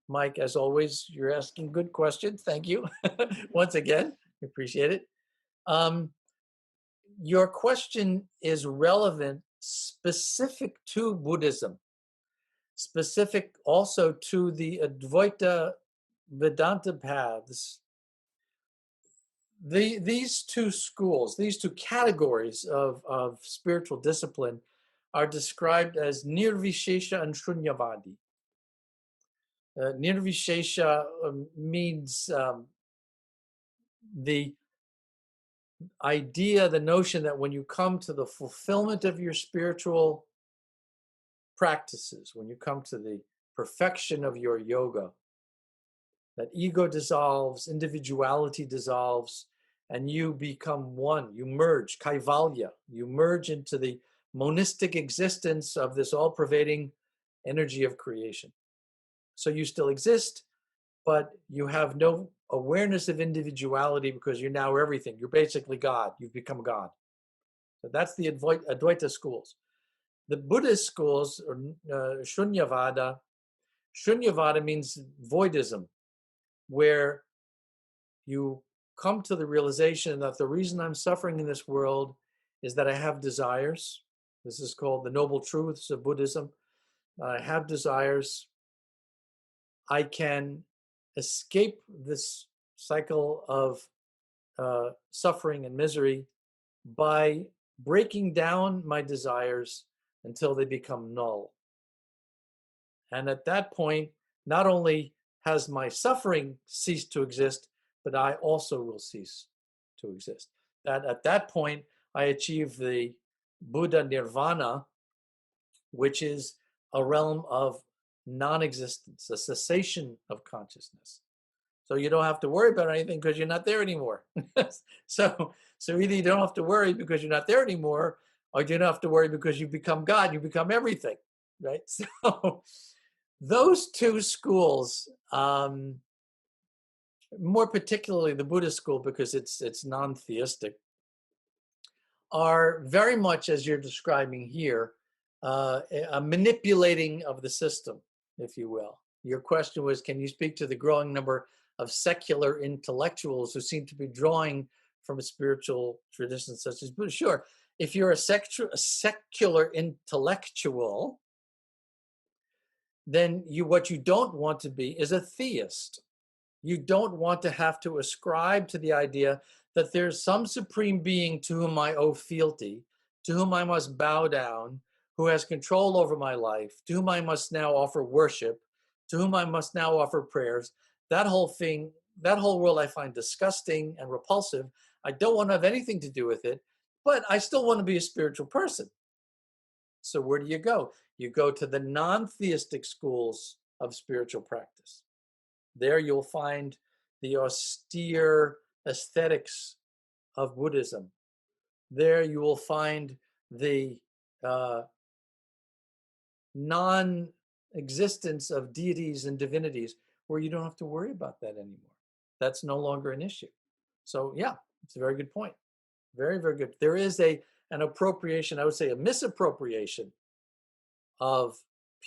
Mike, as always, you're asking good questions. Thank you. Once again, appreciate it. Your question is relevant, specific to Buddhism, specific also to the Advaita Vedanta paths. These two schools, these two categories of spiritual discipline are described as nirvishesha and shunyavadi. Nirvishesha means the idea, the notion that when you come to the fulfillment of your spiritual practices, when you come to the perfection of your yoga, that ego dissolves, individuality dissolves, and you become one. You merge, kaivalya. You merge into the monistic existence of this all-pervading energy of creation. So you still exist, but you have no awareness of individuality because you're now everything. You're basically God. You've become God. So that's the Advaita schools. The Buddhist schools, or Shunyavada. Shunyavada means voidism, where you come to the realization that the reason I'm suffering in this world is that I have desires. This is called the Noble Truths of Buddhism. I have desires. I can escape this cycle of suffering and misery by breaking down my desires until they become null. And at that point, not only has my suffering ceased to exist, but I also will cease to exist. That at that point, I achieve the Buddha Nirvana, which is a realm of non-existence, a cessation of consciousness. So you don't have to worry about anything because you're not there anymore. So either you don't have to worry because you're not there anymore, or you don't have to worry because you become God, you become everything, right? So those two schools, more particularly the Buddhist school, because it's non-theistic, are very much, as you're describing here, a manipulating of the system, if you will. Your question was, can you speak to the growing number of secular intellectuals who seem to be drawing from a spiritual tradition such as Buddha? Sure. If you're a secular intellectual, then what you don't want to be is a theist. You don't want to have to ascribe to the idea that there's some supreme being to whom I owe fealty, to whom I must bow down, who has control over my life, to whom I must now offer worship, to whom I must now offer prayers. That whole thing, that whole world I find disgusting and repulsive. I don't want to have anything to do with it, but I still want to be a spiritual person. So where do you go? You go to the non-theistic schools of spiritual practice. There you'll find the austere aesthetics of Buddhism. There you will find the non-existence of deities and divinities, where you don't have to worry about that anymore. That's no longer an issue. So yeah, it's a very good point. Very, very good. There is an appropriation, I would say a misappropriation of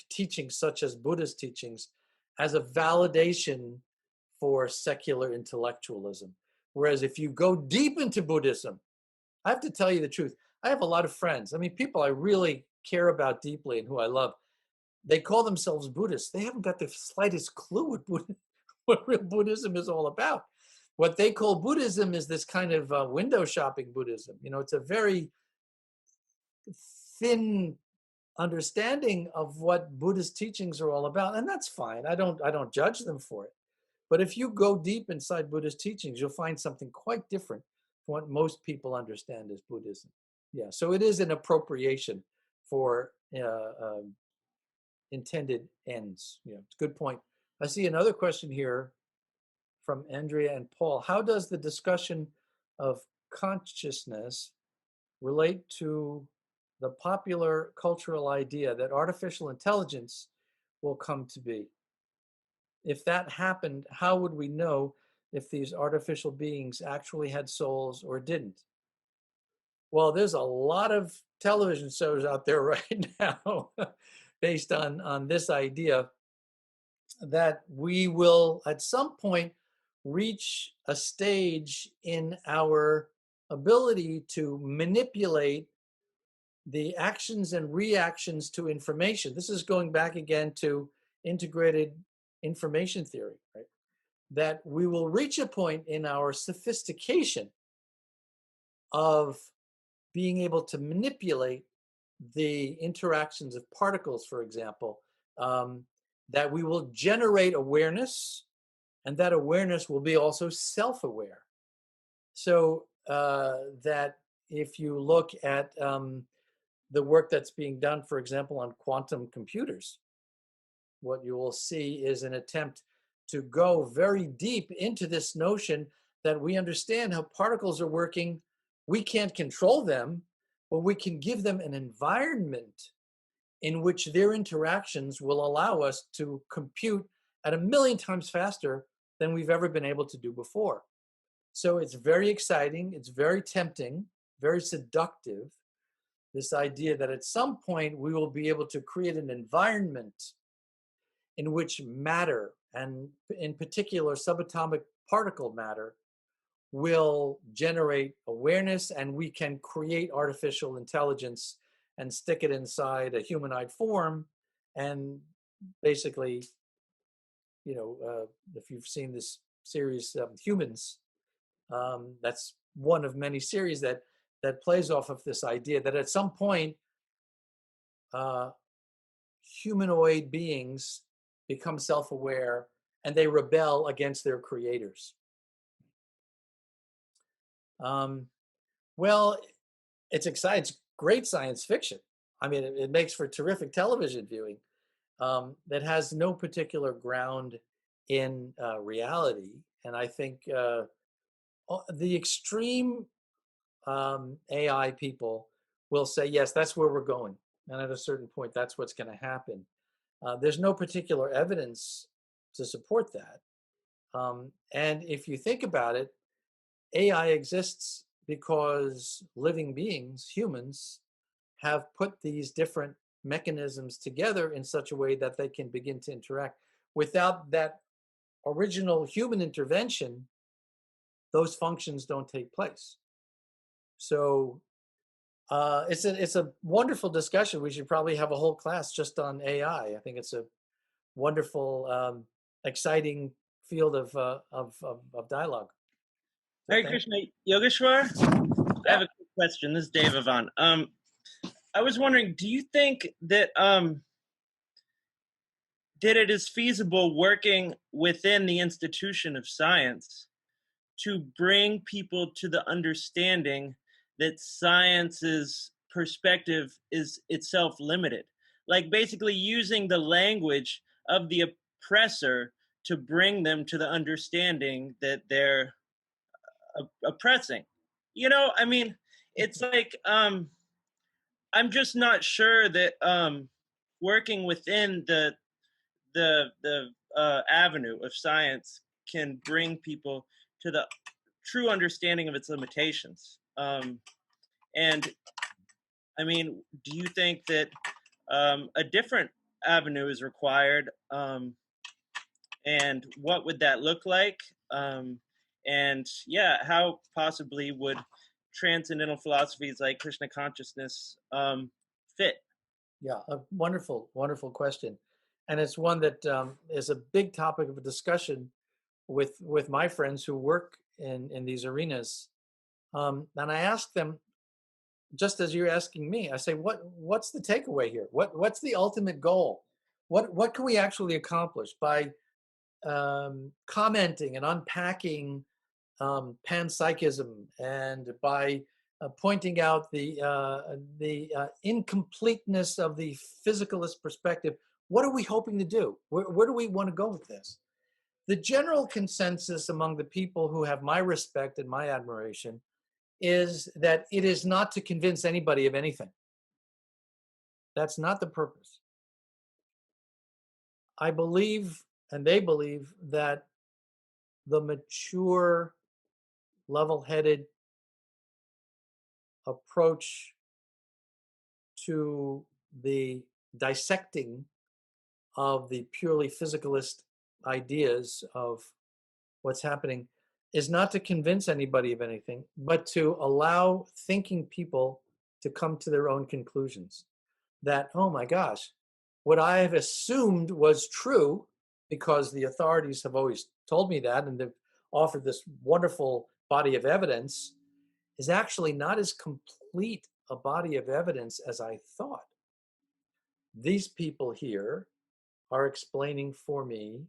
teachings such as Buddhist teachings as a validation for secular intellectualism. Whereas if you go deep into Buddhism, I have to tell you the truth, I have a lot of friends, I mean, people I really care about deeply and who I love, they call themselves Buddhists. They haven't got the slightest clue what real Buddhism is all about. What they call Buddhism is this kind of window shopping Buddhism. You know, it's a very thin understanding of what Buddhist teachings are all about, and that's fine. I don't judge them for it. But if you go deep inside Buddhist teachings, you'll find something quite different from what most people understand as Buddhism. Yeah, so it is an appropriation for intended ends. Yeah, it's a good point. I see another question here from Andrea and Paul. How does the discussion of consciousness relate to the popular cultural idea that artificial intelligence will come to be? If that happened, how would we know if these artificial beings actually had souls or didn't? Well, there's a lot of television shows out there right now based on this idea that we will at some point reach a stage in our ability to manipulate the actions and reactions to information. This is going back again to integrated information theory, right? That we will reach a point in our sophistication of being able to manipulate the interactions of particles, for example, that we will generate awareness, and that awareness will be also self-aware. So that if you look at the work that's being done, for example, on quantum computers, what you will see is an attempt to go very deep into this notion that we understand how particles are working. We can't control them, but we can give them an environment in which their interactions will allow us to compute at 1,000,000 times faster than we've ever been able to do before. So it's very exciting, it's very tempting, very seductive, this idea that at some point we will be able to create an environment in which matter, and in particular subatomic particle matter, will generate awareness, and we can create artificial intelligence and stick it inside a humanoid form. And basically, you know, if you've seen this series Humans, that's one of many series that plays off of this idea that at some point humanoid beings become self-aware and they rebel against their creators. Well, it's exciting. It's great science fiction. I mean, it makes for terrific television viewing that has no particular ground in reality. And I think the extreme AI people will say, yes, that's where we're going. And at a certain point, that's what's going to happen. There's no particular evidence to support that. And if you think about it, AI exists because living beings, humans, have put these different mechanisms together in such a way that they can begin to interact. Without that original human intervention, those functions don't take place. So it's a wonderful discussion. We should probably have a whole class just on AI. I think it's a wonderful, exciting field of dialogue. So Hare Krishna, Yogeshwar. I have a quick question. This is Dave Avan. I was wondering, do you think that that it is feasible working within the institution of science to bring people to the understanding that science's perspective is itself limited? Like basically using the language of the oppressor to bring them to the understanding that they're oppressing. You know, I mean, it's like I'm just not sure that working within the avenue of science can bring people to the true understanding of its limitations. And I mean, do you think that a different avenue is required? And what would that look like? And yeah, how possibly would transcendental philosophies like Krishna consciousness fit? Yeah, a wonderful, wonderful question, and it's one that is a big topic of discussion with my friends who work in these arenas. And I ask them, just as you're asking me, I say, what's the takeaway here? What's the ultimate goal? What can we actually accomplish by commenting and unpacking panpsychism, and by pointing out the incompleteness of the physicalist perspective? What are we hoping to do? Where do we want to go with this? The general consensus among the people who have my respect and my admiration is that it is not to convince anybody of anything. That's not the purpose. I believe, and they believe, that the mature, level-headed approach to the dissecting of the purely physicalist ideas of what's happening is not to convince anybody of anything, but to allow thinking people to come to their own conclusions. That, oh my gosh, what I have assumed was true, because the authorities have always told me that, and they've offered this wonderful body of evidence, is actually not as complete a body of evidence as I thought. These people here are explaining for me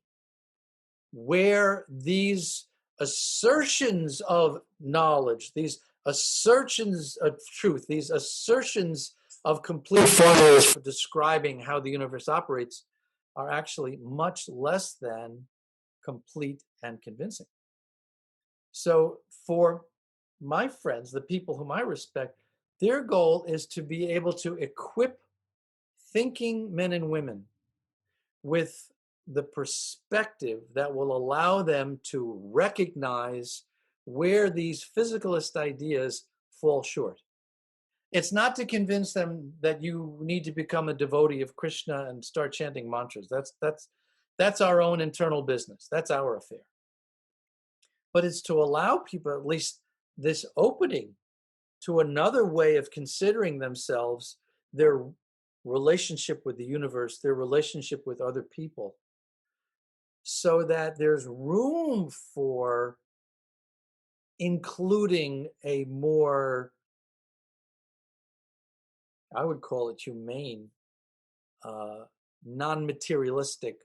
where these assertions of knowledge, these assertions of truth, these assertions of complete formulas for describing how the universe operates are actually much less than complete and convincing. So for my friends, the people whom I respect, their goal is to be able to equip thinking men and women with the perspective that will allow them to recognize where these physicalist ideas fall short. It's not to convince them that you need to become a devotee of Krishna and start chanting mantras. That's our own internal business. That's our affair. But it's to allow people at least this opening to another way of considering themselves, their relationship with the universe, their relationship with other people, so that there's room for including a more, I would call it humane, non-materialistic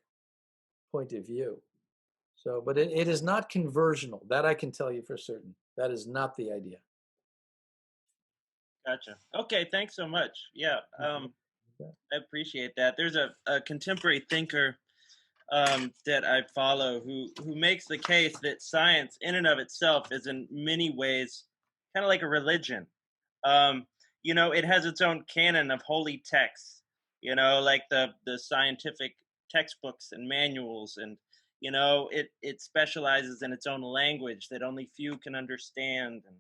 point of view. So, but it is not conversional. That I can tell you for certain. That is not the idea. Gotcha. Okay, thanks so much. Yeah, I appreciate that. There's a contemporary thinker that I follow who makes the case that science in and of itself is in many ways kind of like a religion. You know, it has its own canon of holy texts, you know, like the scientific textbooks and manuals, and you know, it specializes in its own language that only few can understand. And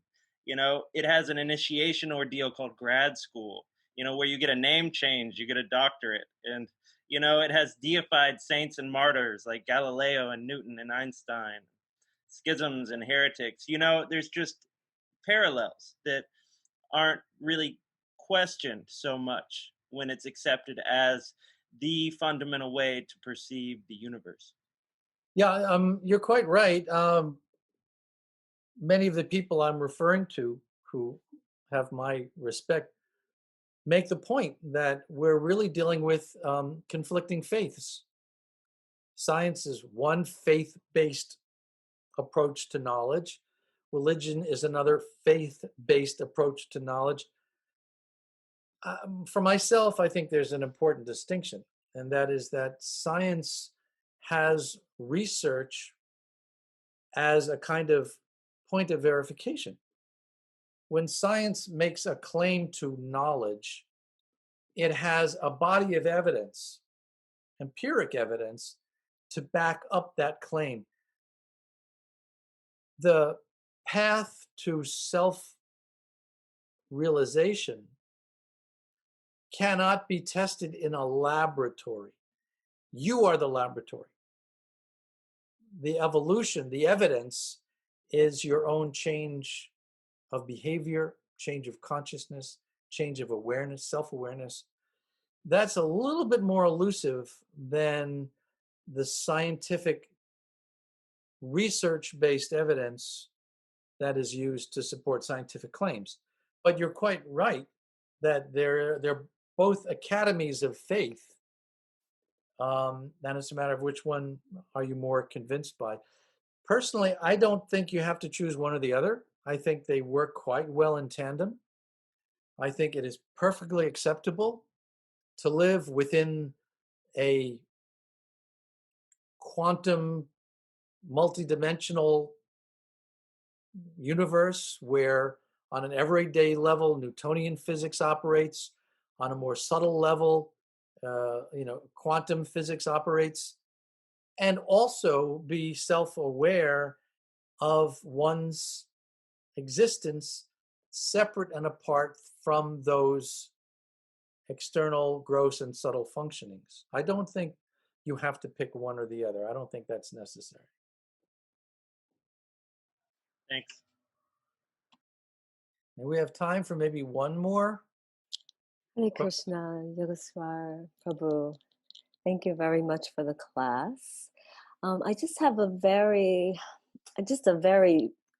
you know, it has an initiation ordeal called grad school, you know, where you get a name change, you get a doctorate. And you know, it has deified saints and martyrs like Galileo and Newton and Einstein, schisms and heretics. You know, there's just parallels that aren't really questioned so much when it's accepted as the fundamental way to perceive the universe. Yeah, you're quite right. many of the people I'm referring to who have my respect make the point that we're really dealing with conflicting faiths. Science is one faith-based approach to knowledge. Religion is another faith-based approach to knowledge. For myself, I think there's an important distinction, and that is that science has research as a kind of point of verification. When science makes a claim to knowledge, it has a body of evidence, empiric evidence, to back up that claim. The path to self-realization cannot be tested in a laboratory. You are the laboratory. The evolution, the evidence, is your own change of behavior, change of consciousness, change of awareness, self-awareness. That's a little bit more elusive than the scientific research-based evidence that is used to support scientific claims. But you're quite right that they're both academies of faith, and it's a matter of which one are you more convinced by. Personally, I don't think you have to choose one or the other. I think they work quite well in tandem. I think it is perfectly acceptable to live within a quantum, multidimensional universe where on an everyday level, Newtonian physics operates. On a more subtle level, quantum physics operates. And also be self-aware of one's existence separate and apart from those external, gross, and subtle functionings. I don't think you have to pick one or the other. I don't think that's necessary. Thanks. And we have time for maybe one more. Hare Krishna, Yogesvara Prabhu. Thank you very much for the class. I just have a very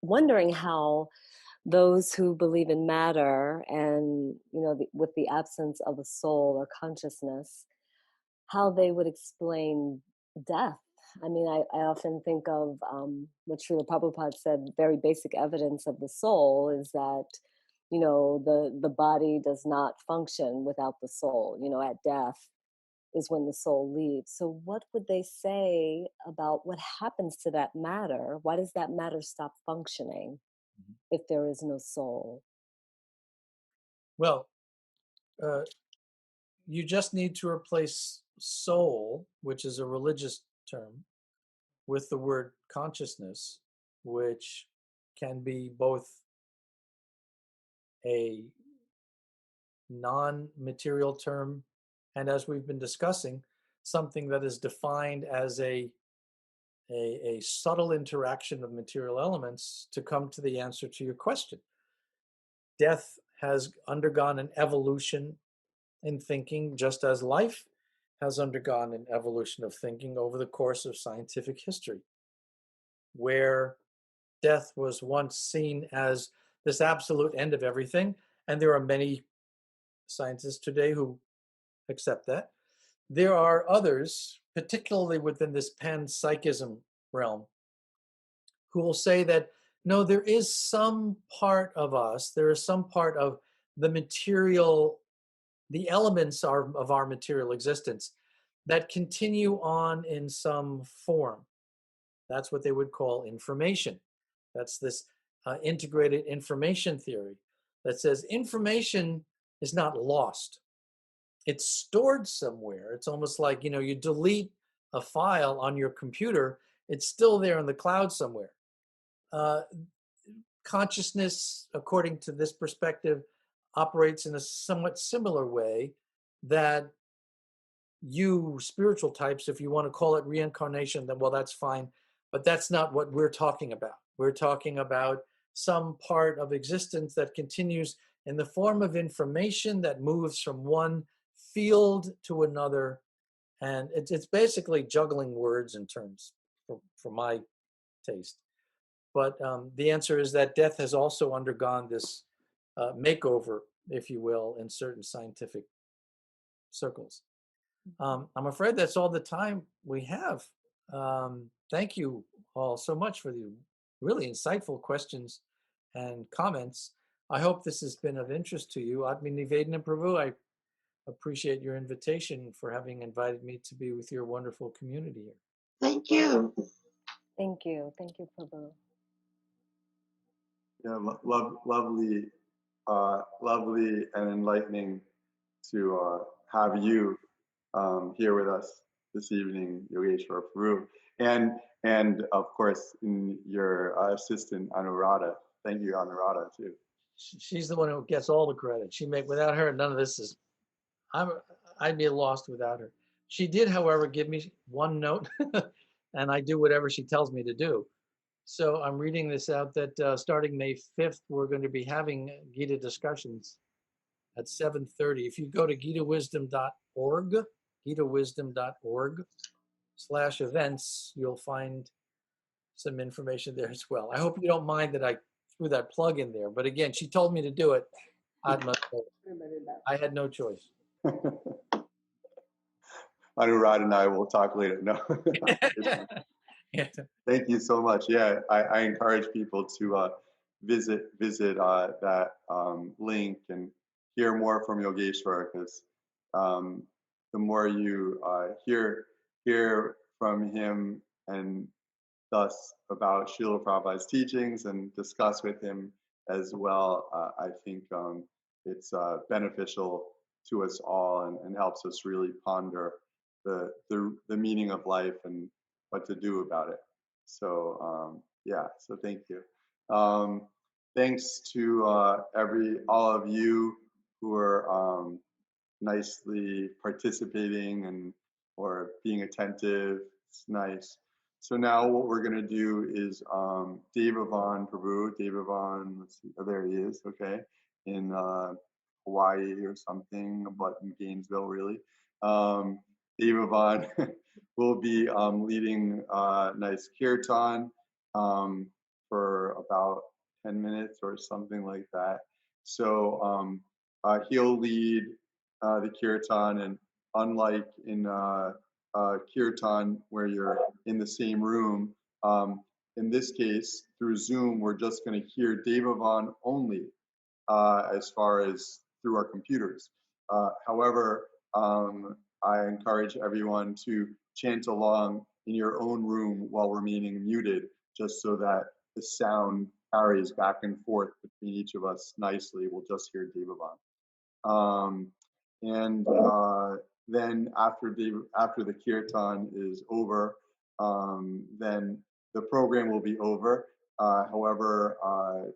wondering how those who believe in matter and, with the absence of a soul or consciousness, how they would explain death. I mean, I often think of what Srila Prabhupada said, very basic evidence of the soul is that, the body does not function without the soul. At death is when the soul leaves. So what would they say about what happens to that matter? Why does that matter stop functioning if there is no soul? Well, you just need to replace soul, which is a religious term, with the word consciousness, which can be both a non-material term and, as we've been discussing, something that is defined as a subtle interaction of material elements to come to the answer to your question. Death has undergone an evolution in thinking, just as life has undergone an evolution of thinking over the course of scientific history, where death was once seen as this absolute end of everything, and there are many scientists today who accept that. There are others, particularly within this panpsychism realm, who will say that, no, there is some part of us, there is some part of the material, the elements of our material existence that continue on in some form. That's what they would call information. That's this integrated information theory that says information is not lost. It's stored somewhere. It's almost like, you delete a file on your computer, it's still there in the cloud somewhere. Consciousness, according to this perspective, operates in a somewhat similar way, that you spiritual types, if you want to call it reincarnation, then well, that's fine. But that's not what we're talking about. We're talking about some part of existence that continues in the form of information that moves from one field to another. And it's basically juggling words and terms for my taste. But the answer is that death has also undergone this makeover, if you will, in certain scientific circles. I'm afraid that's all the time we have. Thank you all so much for the really insightful questions and comments. I hope this has been of interest to you. Atmanivedana Prabhu, I appreciate your invitation for having invited me to be with your wonderful community here. Thank you. Thank you. Thank you, Prabhu. Yeah, lovely, lovely and enlightening to have you here with us this evening, Yogeshwara Prabhu, and of course your assistant Anuradha. Thank you, Anuradha, too. She's the one who gets all the credit. Without her, none of this is. I'd be lost without her. She did, however, give me one note, and I do whatever she tells me to do. So I'm reading this out that starting May 5th, we're going to be having Gita discussions at 7:30. If you go to gitawisdom.org, gitawisdom.org/events, you'll find some information there as well. I hope you don't mind that I threw that plug in there. But again, she told me to do it. Atma, I had no choice. Anuradha and I will talk later. No. Yeah. Thank you so much. Yeah, I encourage people to visit that link and hear more from Yogeshwara, because the more you hear from him and thus about Srila Prabhupada's teachings and discuss with him as well, I think it's beneficial to us all and helps us really ponder the meaning of life and what to do about it. So yeah, so thank you. Thanks to all of you who are nicely participating and or being attentive. It's nice. So now what we're going to do is Devavan Prabhu. Devavan, let's see, oh, there he is, okay, in Hawaii or something, but in Gainesville, really. Devavan will be leading nice kirtan for about 10 minutes or something like that. So he'll lead the kirtan, and unlike in kirtan where you're in the same room, in this case through Zoom we're just going to hear Devavan only as far as through our computers. However, I encourage everyone to chant along in your own room while remaining muted, just so that the sound carries back and forth between each of us nicely. We'll just hear Devavan. And then after the kirtan is over, then the program will be over. However, a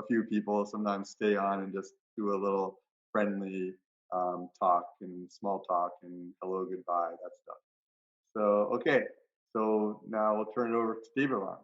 few people sometimes stay on and just do a little friendly talk and small talk and hello, goodbye, that stuff. So, okay. So now we'll turn it over to Devavan.